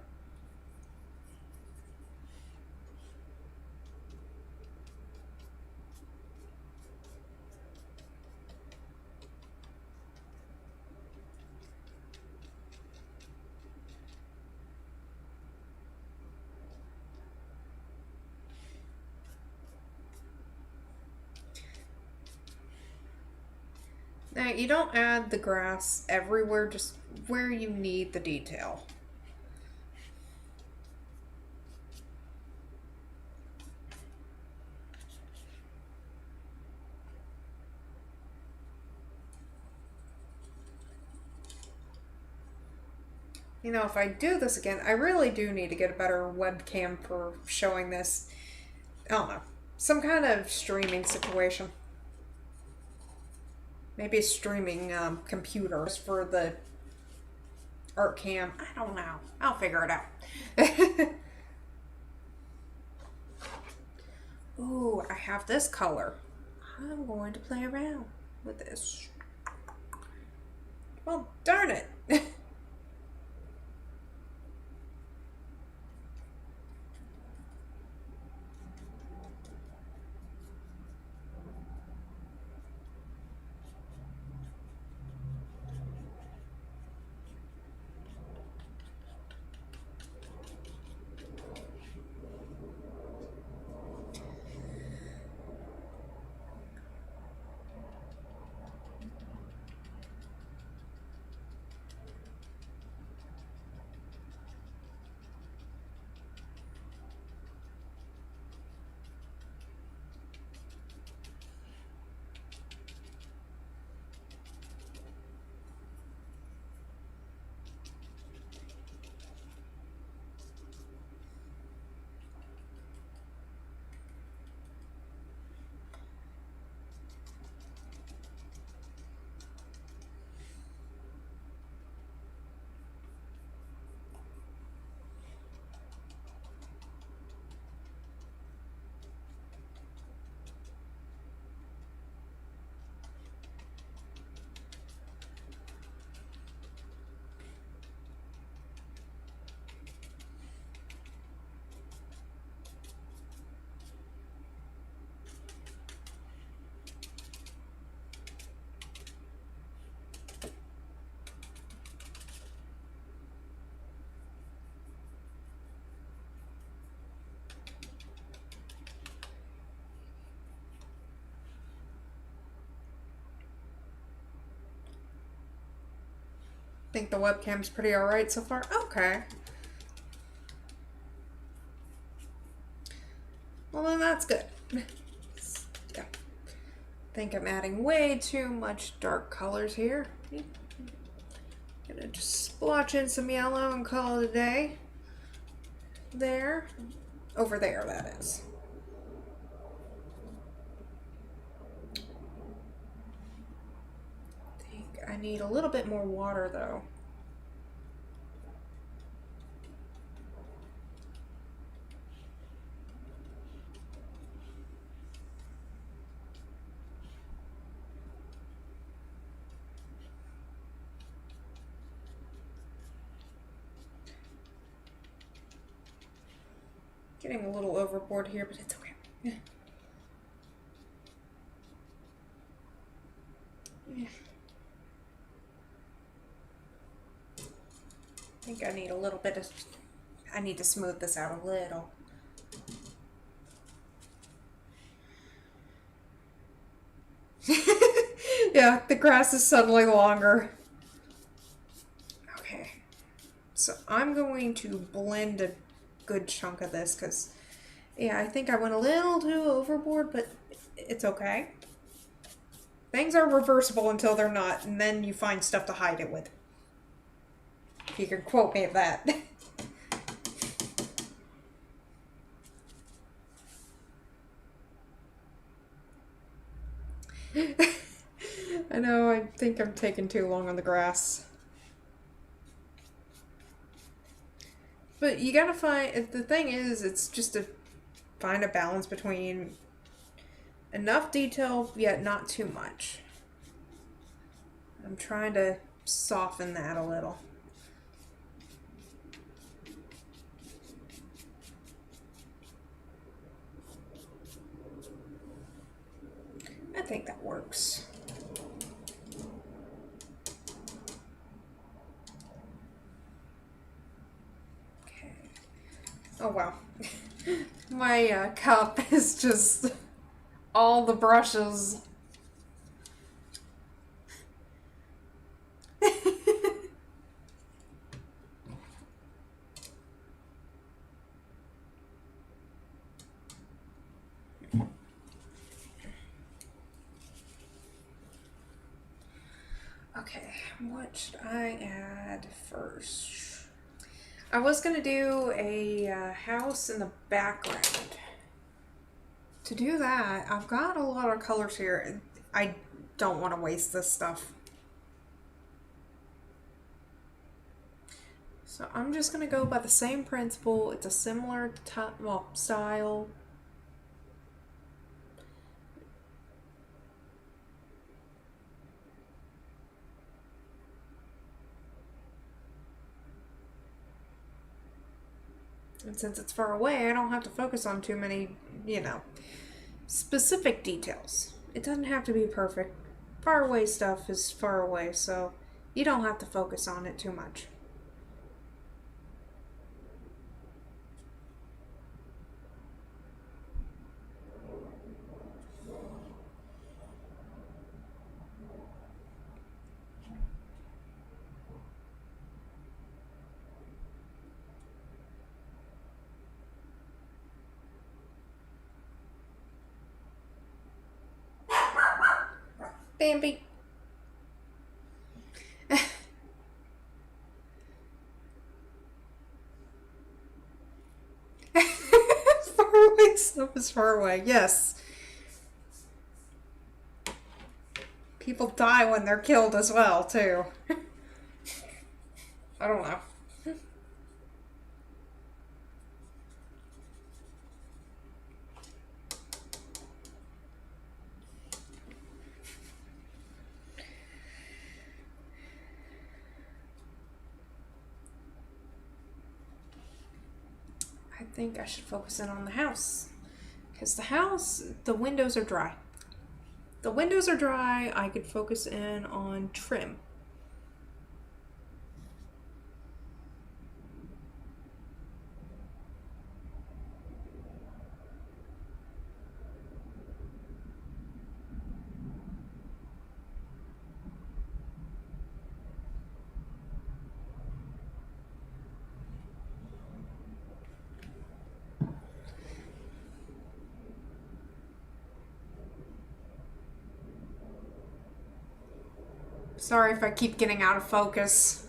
Now, you don't add the grass everywhere, just where you need the detail. You know, if I do this again, I really do need to get a better webcam for showing this. I don't know. Some kind of streaming situation. Maybe a streaming computer for the art cam. I don't know. I'll figure it out. Ooh, I have this color. I'm going to play around with this. Well, darn it. Think the webcam's pretty alright so far? Okay. Well, then that's good. Yeah. Think I'm adding way too much dark colors here. Gonna just splotch in some yellow and call it a day. There. Over there, that is. I need a little bit more water though. Getting a little overboard here, but it's okay. Yeah. Yeah. I think I need a little bit of, I need to smooth this out a little. Yeah, the grass is suddenly longer. Okay, so I'm going to blend a good chunk of this because, yeah, I think I went a little too overboard, but it's okay. Things are reversible until they're not, and then you find stuff to hide it with. If you can quote me of that. I know, I think I'm taking too long on the grass. But you gotta find, the thing is, it's just to find a balance between enough detail, yet not too much. I'm trying to soften that a little. I think that works. Okay. Oh wow. My cup is just all the brushes. Okay, what should I add first? I was gonna do a house in the background. To do that, I've got a lot of colors here. I don't want to waste this stuff. So I'm just gonna go by the same principle. It's a similar style. And since it's far away, I don't have to focus on too many, specific details. It doesn't have to be perfect. Far away stuff is far away, so you don't have to focus on it too much. Bambi. Far away stuff is far away, yes. People die when they're killed as well, too. I don't know. I think I should focus in on the house. Because the house, the windows are dry. The windows are dry, I could focus in on trim. Sorry if I keep getting out of focus.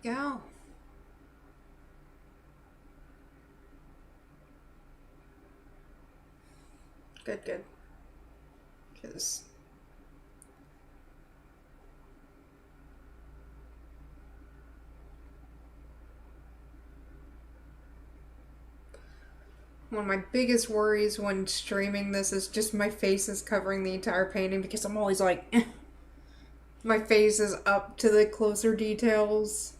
go. Good, good. Because one of my biggest worries when streaming this is just my face is covering the entire painting because I'm always like, my face is up to the closer details.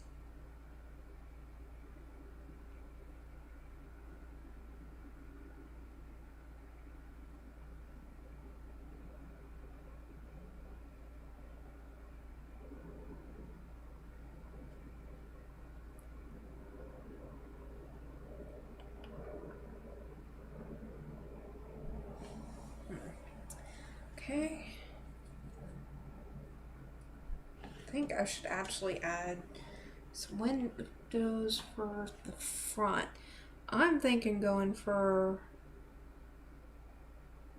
Okay. I think I should actually add some windows for the front. I'm thinking going for,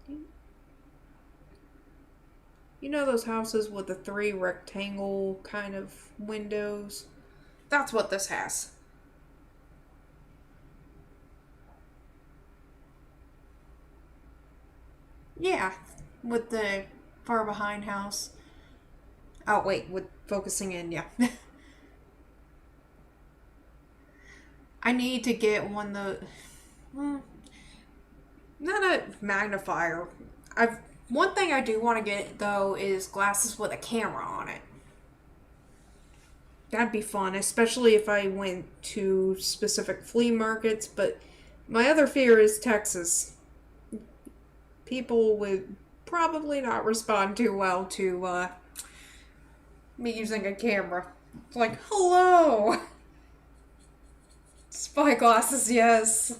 you know, those houses with the 3 rectangle kind of windows? That's what this has. Yeah, with the far behind house. Oh, wait, with focusing in, yeah. I need to get one that, not a magnifier. One thing I do want to get though is glasses with a camera on it. That'd be fun, especially if I went to specific flea markets. But my other fear is Texas. People would probably not respond too well to me using a camera. It's like, hello! Spy glasses, yes.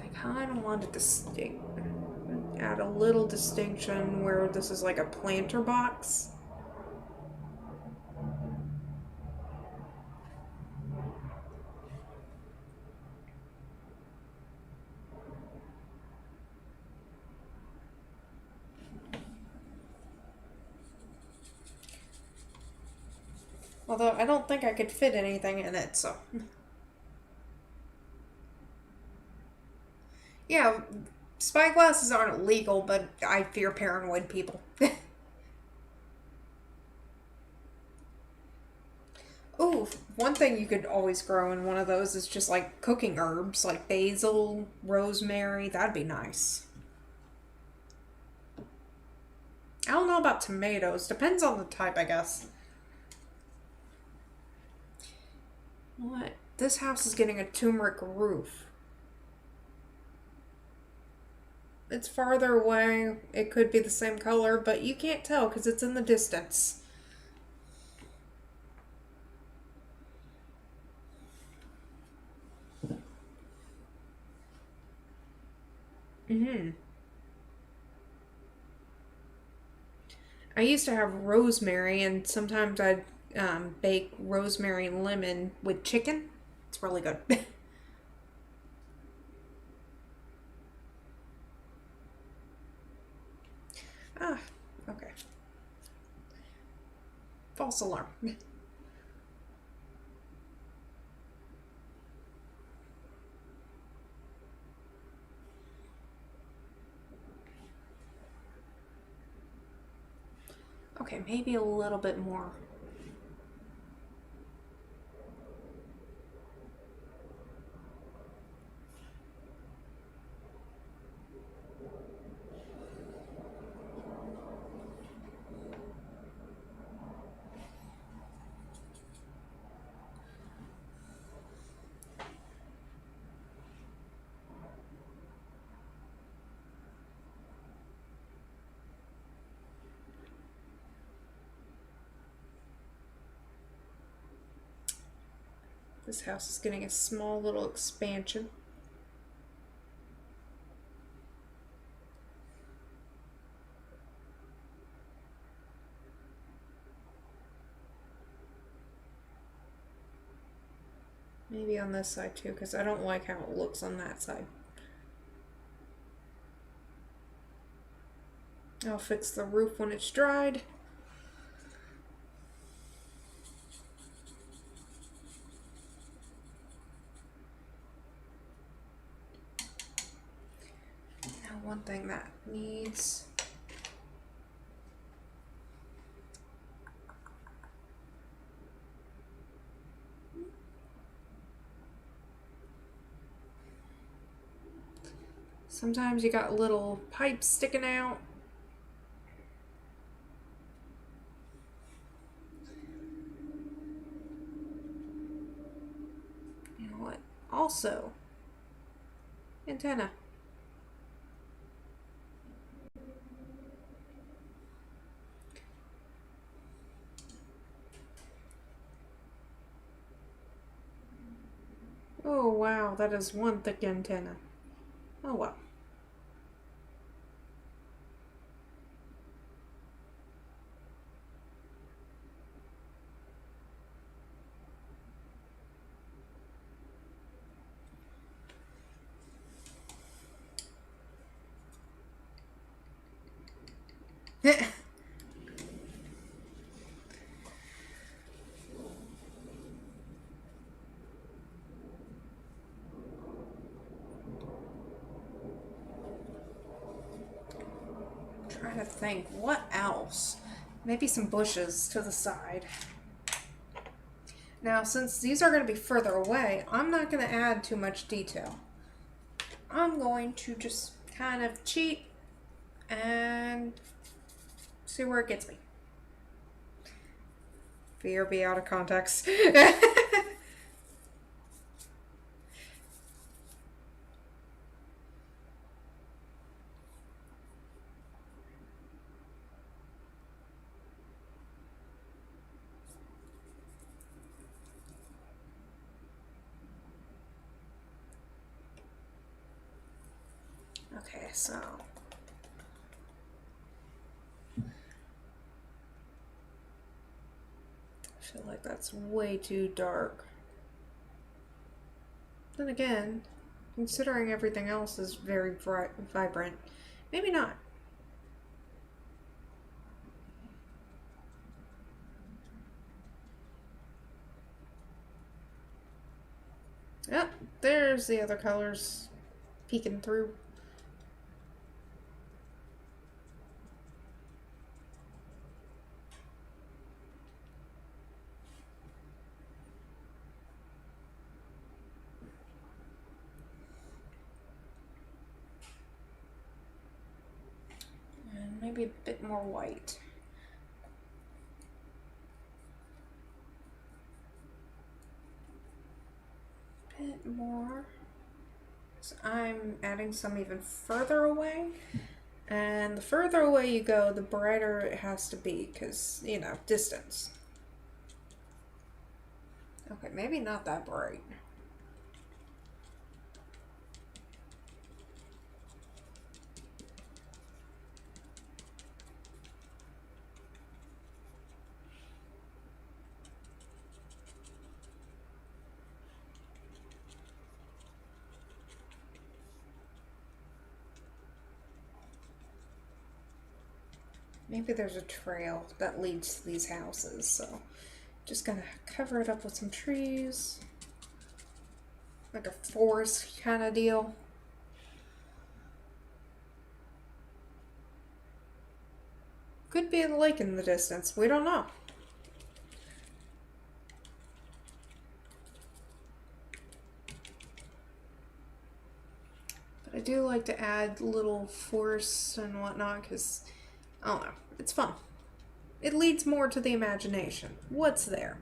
I kind of wanted to add a little distinction where this is like a planter box. Although I don't think I could fit anything in it, so. Yeah, spy glasses aren't legal, but I fear paranoid people. Ooh, one thing you could always grow in one of those is just like cooking herbs, like basil, rosemary. That'd be nice. I don't know about tomatoes. Depends on the type, I guess. What? This house is getting a turmeric roof. It's farther away. It could be the same color, but you can't tell because it's in the distance. Mm-hmm. I used to have rosemary, and sometimes I'd bake rosemary and lemon with chicken. It's really good. Ah, okay. False alarm. Okay, maybe a little bit more. This house is getting a small little expansion. Maybe on this side too, because I don't like how it looks on that side. I'll fix the roof when it's dried. Now one thing that needs... Sometimes you got little pipes sticking out. You know what? Also, antenna. Oh wow, that is one thick antenna. Oh well. Trying to think, what else? Maybe some bushes to the side. Now, since these are going to be further away, I'm not going to add too much detail. I'm going to just kind of cheat and see where it gets me. VRB out of context. Okay, so I feel like that's way too dark. Then again, considering everything else is very bright, vibrant, maybe not. Yep, there's the other colors peeking through. And maybe a bit more white. Bit more. So I'm adding some even further away. And the further away you go, the brighter it has to be, because, you know, distance. Okay, maybe not that bright. Maybe there's a trail that leads to these houses, so just gonna cover it up with some trees. Like a forest kind of deal. Could be a lake in the distance, we don't know. But I do like to add little forests and whatnot because, I don't know, it's fun. It leads more to the imagination. What's there?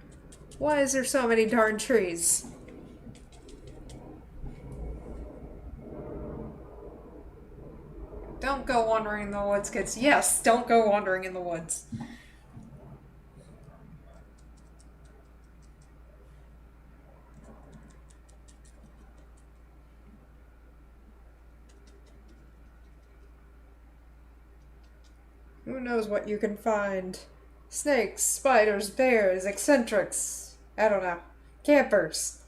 Why is there so many darn trees? Don't go wandering in the woods, kids. Yes, don't go wandering in the woods. Who knows what you can find? Snakes, spiders, bears, eccentrics. I don't know. Campers.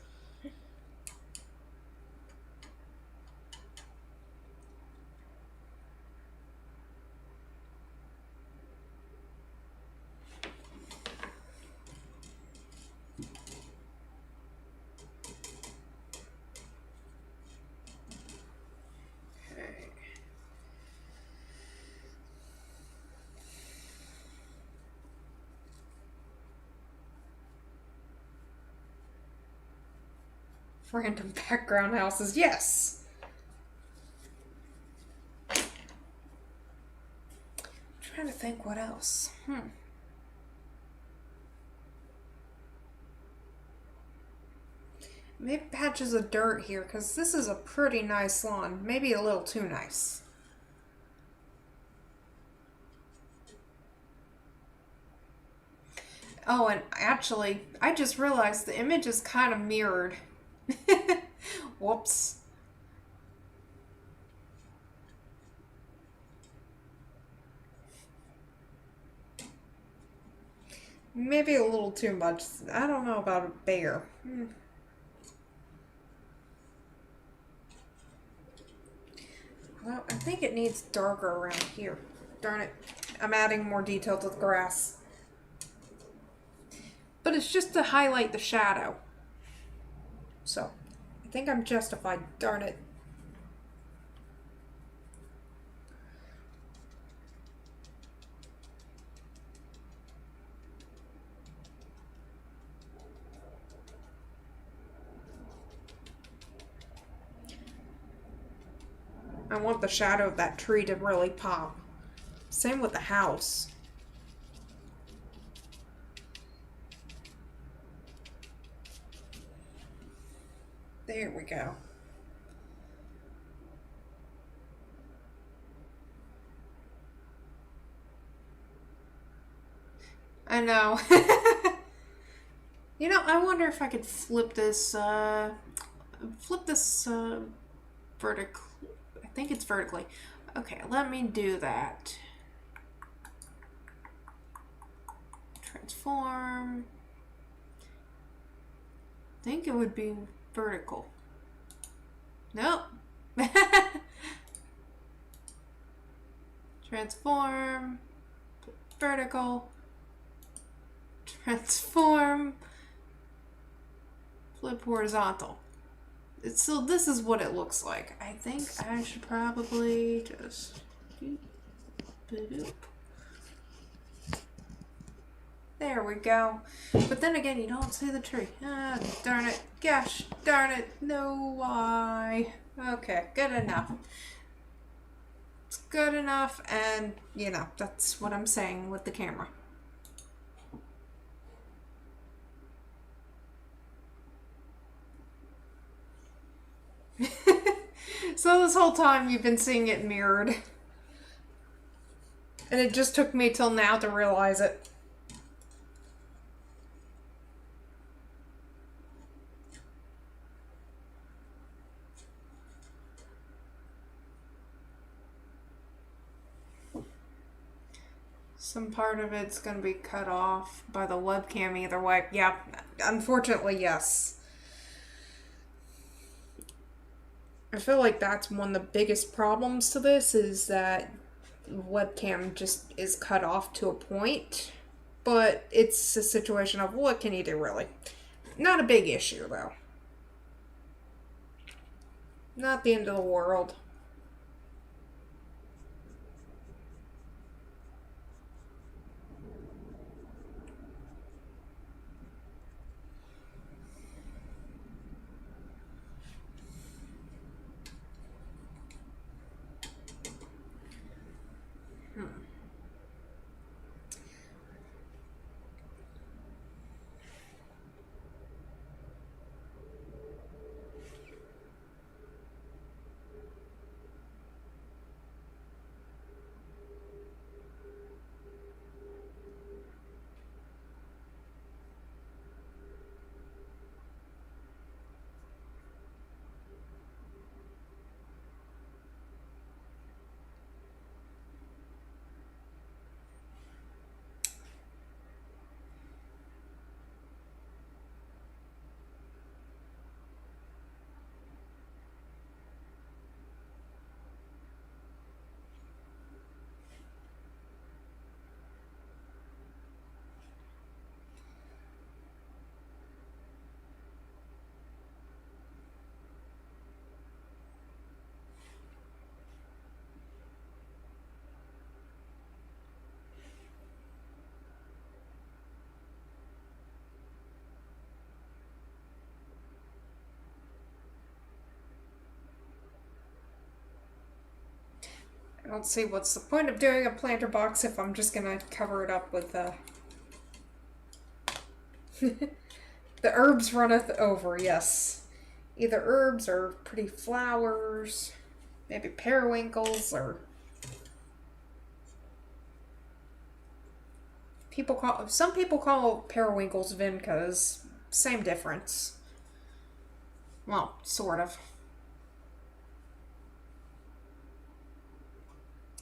Random background houses, yes. I'm trying to think what else. Maybe patches of dirt here, because this is a pretty nice lawn. Maybe a little too nice. Oh, and actually, I just realized the image is kind of mirrored. Whoops. Maybe a little too much. I don't know about a bear. Well, I think it needs darker around here. Darn it. I'm adding more detail to the grass. But it's just to highlight the shadow. So, I think I'm justified. Darn it. I want the shadow of that tree to really pop. Same with the house. There we go. I know. You know, I wonder if I could flip this vertically. I think it's vertically. Okay, let me do that. Transform. I think it would be vertical. Nope. Transform. Vertical. Transform. Flip horizontal. So this is what it looks like. I think I should probably just... There we go. But then again, you don't see the tree. Ah, darn it. Gosh, darn it. No, why? Okay, good enough. It's good enough, and, you know, that's what I'm saying with the camera. So this whole time you've been seeing it mirrored. And it just took me till now to realize it. Some part of it's going to be cut off by the webcam either way. Yeah, unfortunately, yes. I feel like that's one of the biggest problems to this is that webcam just is cut off to a point. But it's a situation of what can you do, really? Not a big issue, though. Not the end of the world. I don't see what's the point of doing a planter box if I'm just gonna cover it up with the herbs runneth over, yes. Either herbs or pretty flowers, maybe periwinkles, or some people call periwinkles vincas. Same difference. Well, sort of.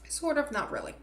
Sort of, not really.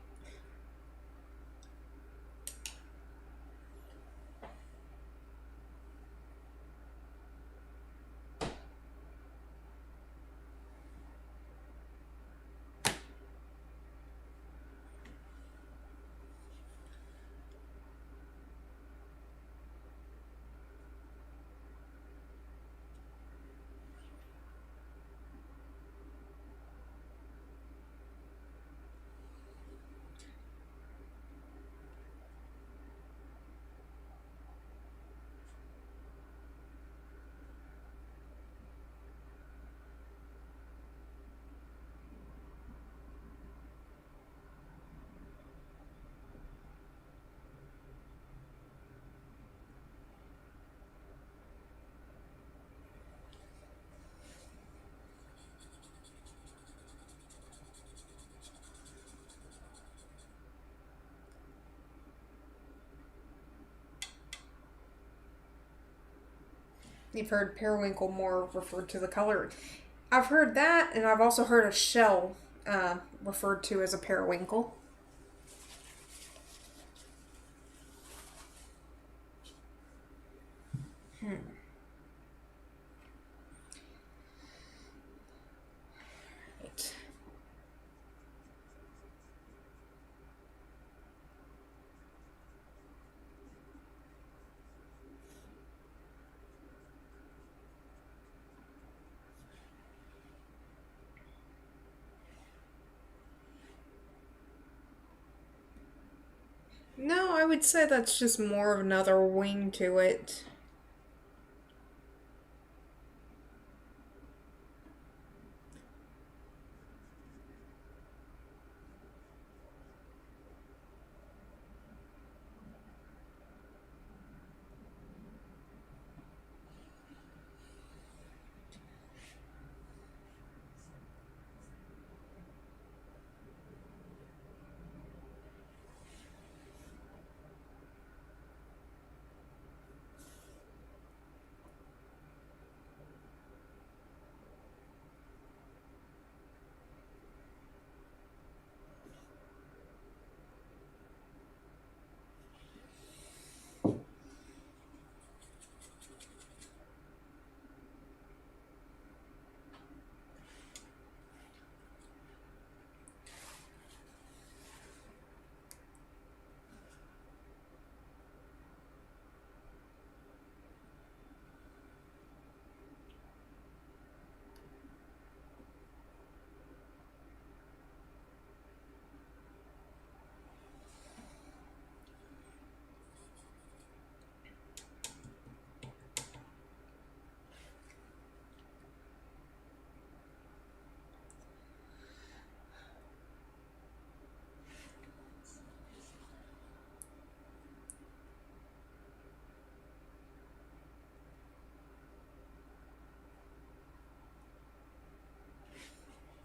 You've heard periwinkle more referred to the color. I've heard that, and I've also heard a shell referred to as a periwinkle. Right. No, I would say that's just more of another wing to it.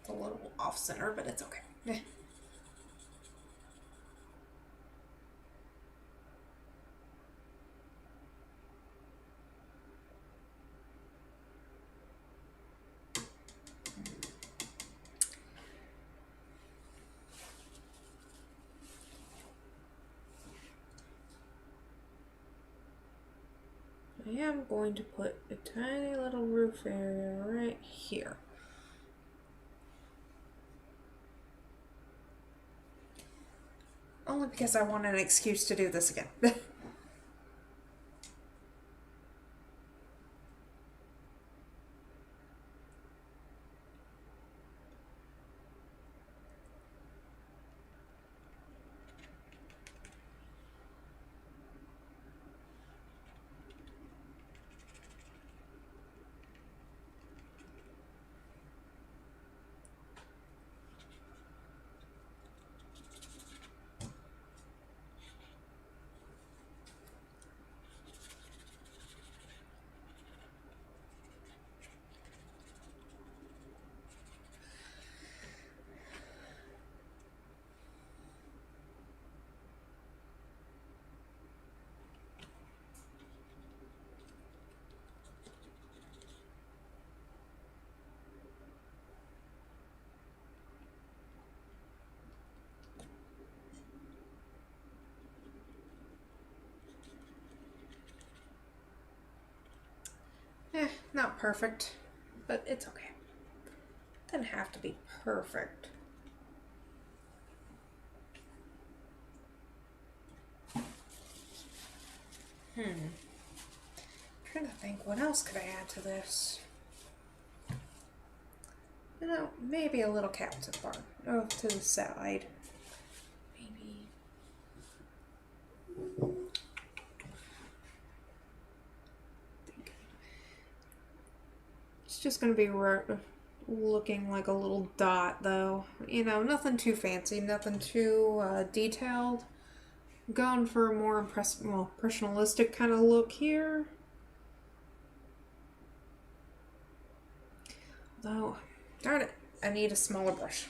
It's a little off center, but it's okay. I am going to put a tiny little roof area right here. Only because I want an excuse to do this again. Not perfect, but it's okay. Doesn't have to be perfect. I'm trying to think, what else could I add to this? You know, maybe a little captain bar. Oh, to the side. Maybe. It's just going to be looking like a little dot, though. You know, nothing too fancy, nothing too detailed. Going for a more impressionistic kind of look here. Though, darn it, I need a smaller brush.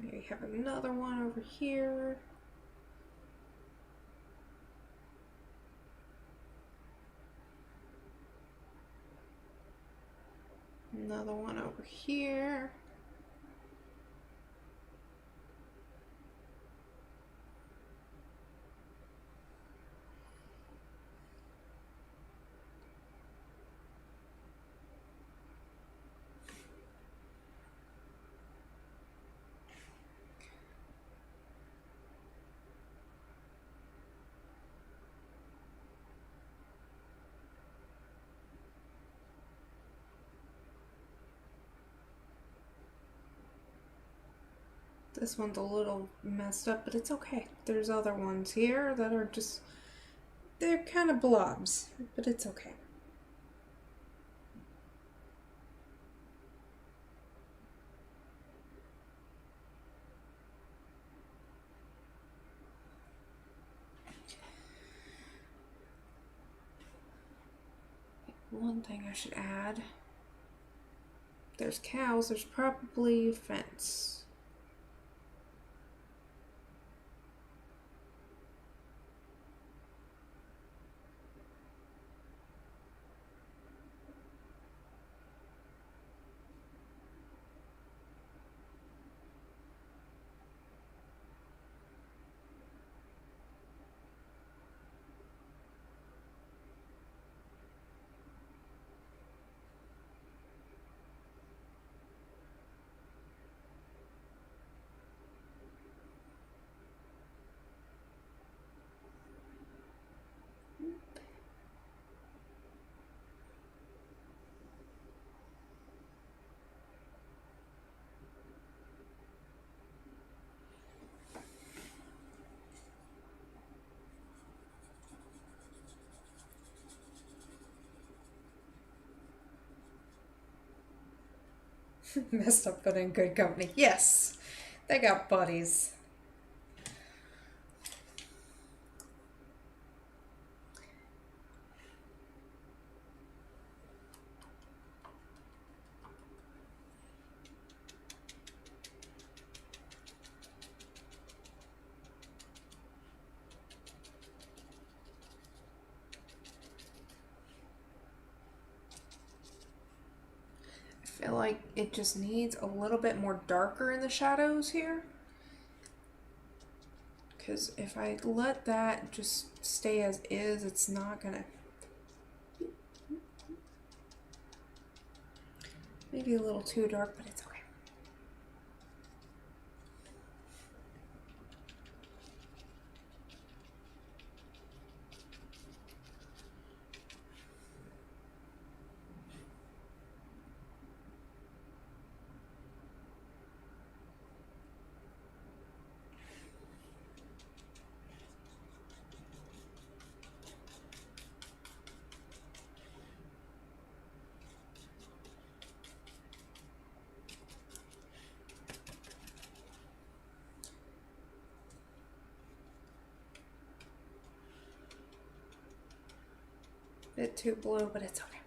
Maybe have another one over here. Another one over here. This one's a little messed up, but it's okay. There's other ones here that are just, they're kind of blobs, but it's okay. One thing I should add. There's cows, there's probably a fence. Messed up but in good company. Yes, they got buddies. I feel like it just needs a little bit more darker in the shadows here. Because if I let that just stay as is, it's not gonna... Maybe a little too dark, but it's okay. bit too blue, but it's okay.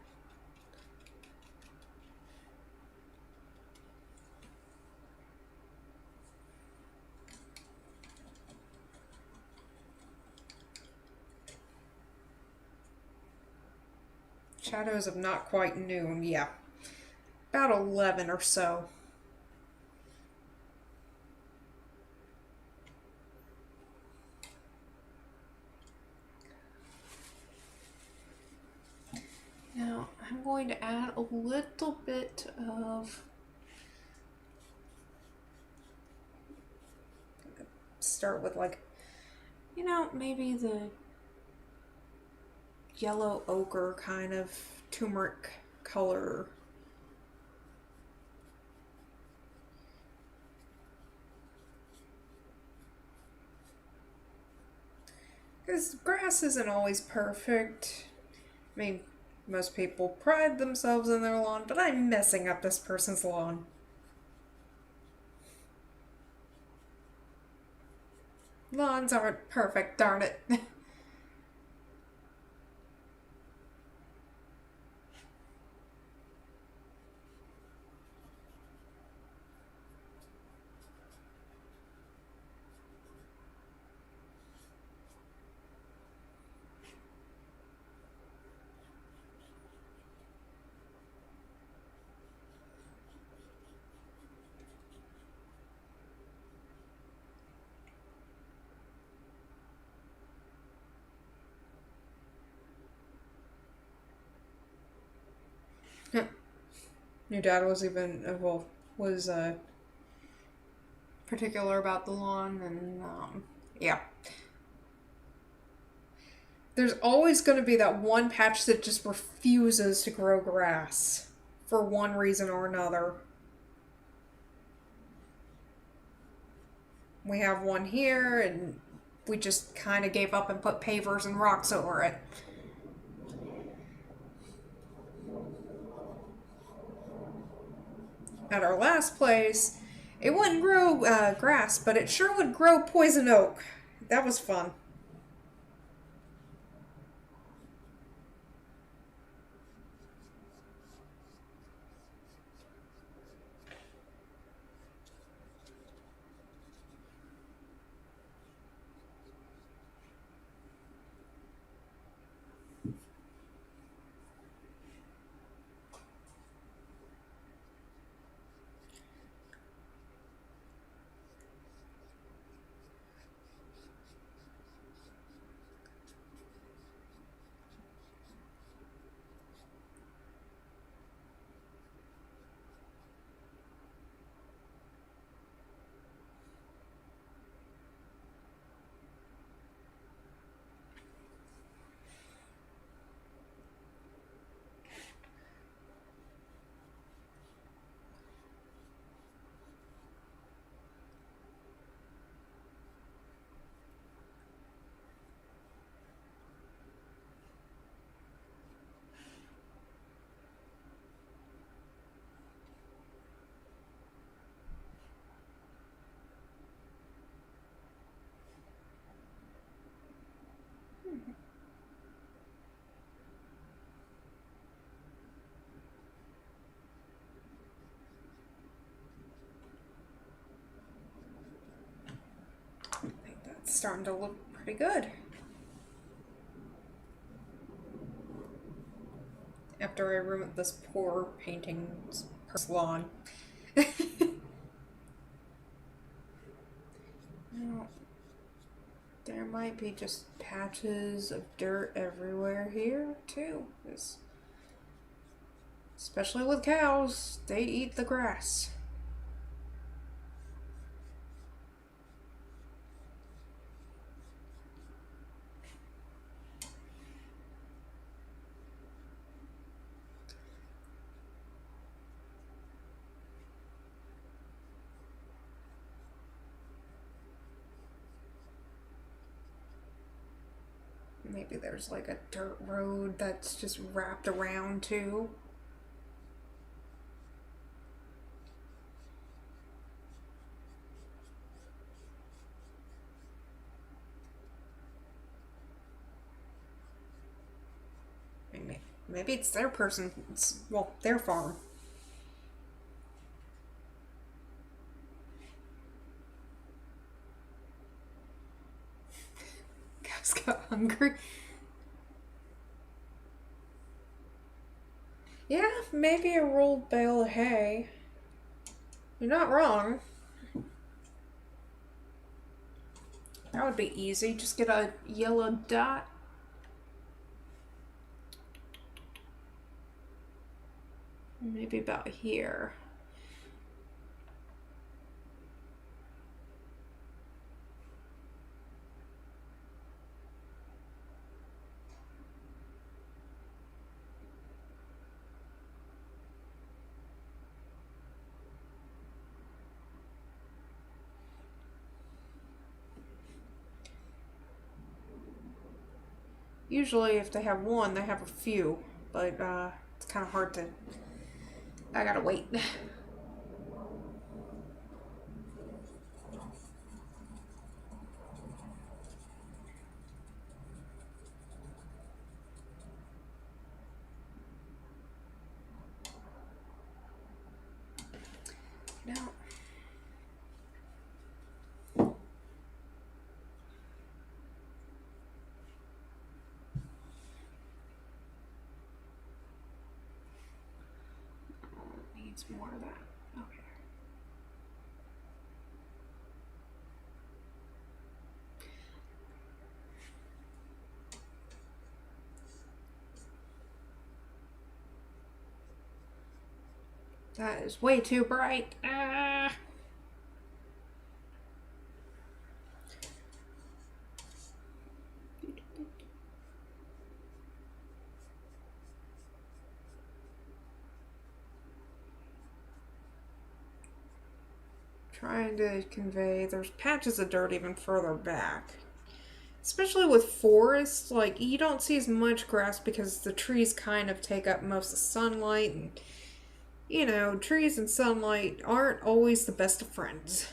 Shadows of not quite noon, yeah. About 11 or so. Now, I'm going to add a little bit of... Start with like, you know, maybe the yellow ochre kind of turmeric color. Because grass isn't always perfect. I mean, most people pride themselves in their lawn, but I'm messing up this person's lawn. Lawns aren't perfect, darn it. Your dad was even, was particular about the lawn, and yeah. There's always going to be that one patch that just refuses to grow grass for one reason or another. We have one here, and we just kind of gave up and put pavers and rocks over it. At our last place, it wouldn't grow grass, but it sure would grow poison oak. That was fun. I think that's starting to look pretty good. After I ruined this poor painting's lawn. Now, there might be just patches of dirt everywhere here, too. Especially with cows, they eat the grass. Maybe there's like a dirt road that's just wrapped around too. Maybe it's their well, their farm. Cows got hungry. Yeah, maybe a rolled bale of hay. You're not wrong. That would be easy. Just get a yellow dot. Maybe about here. Usually if they have one, they have a few, but it's kind of hard to, I gotta wait. No. Needs more of that. Okay. That is way too bright. Trying to convey, there's patches of dirt even further back. Especially with forests, like, you don't see as much grass because the trees kind of take up most of the sunlight, and, you know, trees and sunlight aren't always the best of friends.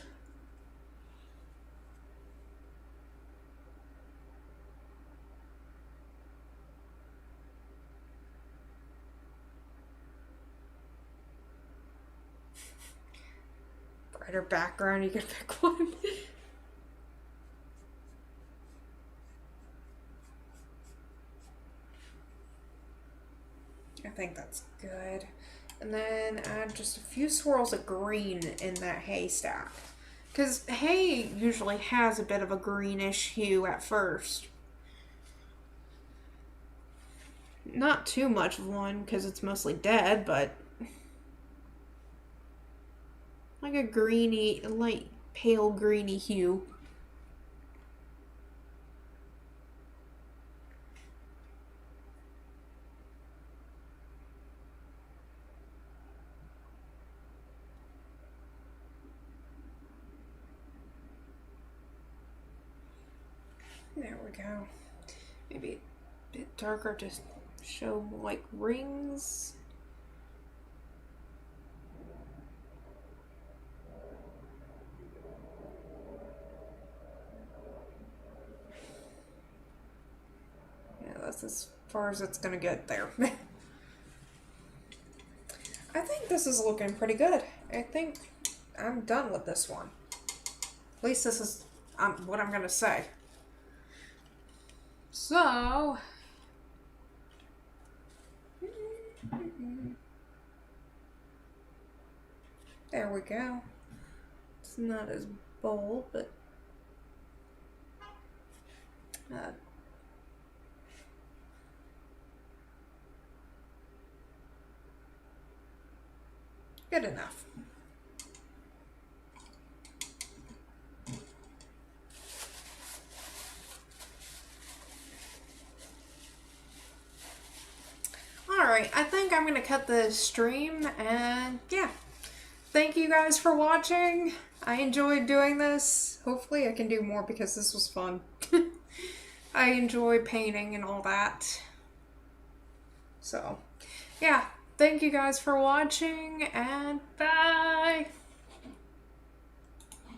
Brighter background, you can pick one. I think that's good. And then add just a few swirls of green in that haystack. Because hay usually has a bit of a greenish hue at first. Not too much of one because it's mostly dead, but like a greeny, light pale greeny hue. There we go. Maybe a bit darker to show like rings. Yeah, that's as far as it's gonna get there. I think this is looking pretty good. I think I'm done with this one. At least this is what I'm gonna say. So, there we go. It's not as bold, but good enough. Alright, I think I'm going to cut the stream, and yeah. Thank you guys for watching. I enjoyed doing this. Hopefully I can do more because this was fun. I enjoy painting and all that. So, yeah. Thank you guys for watching, and bye!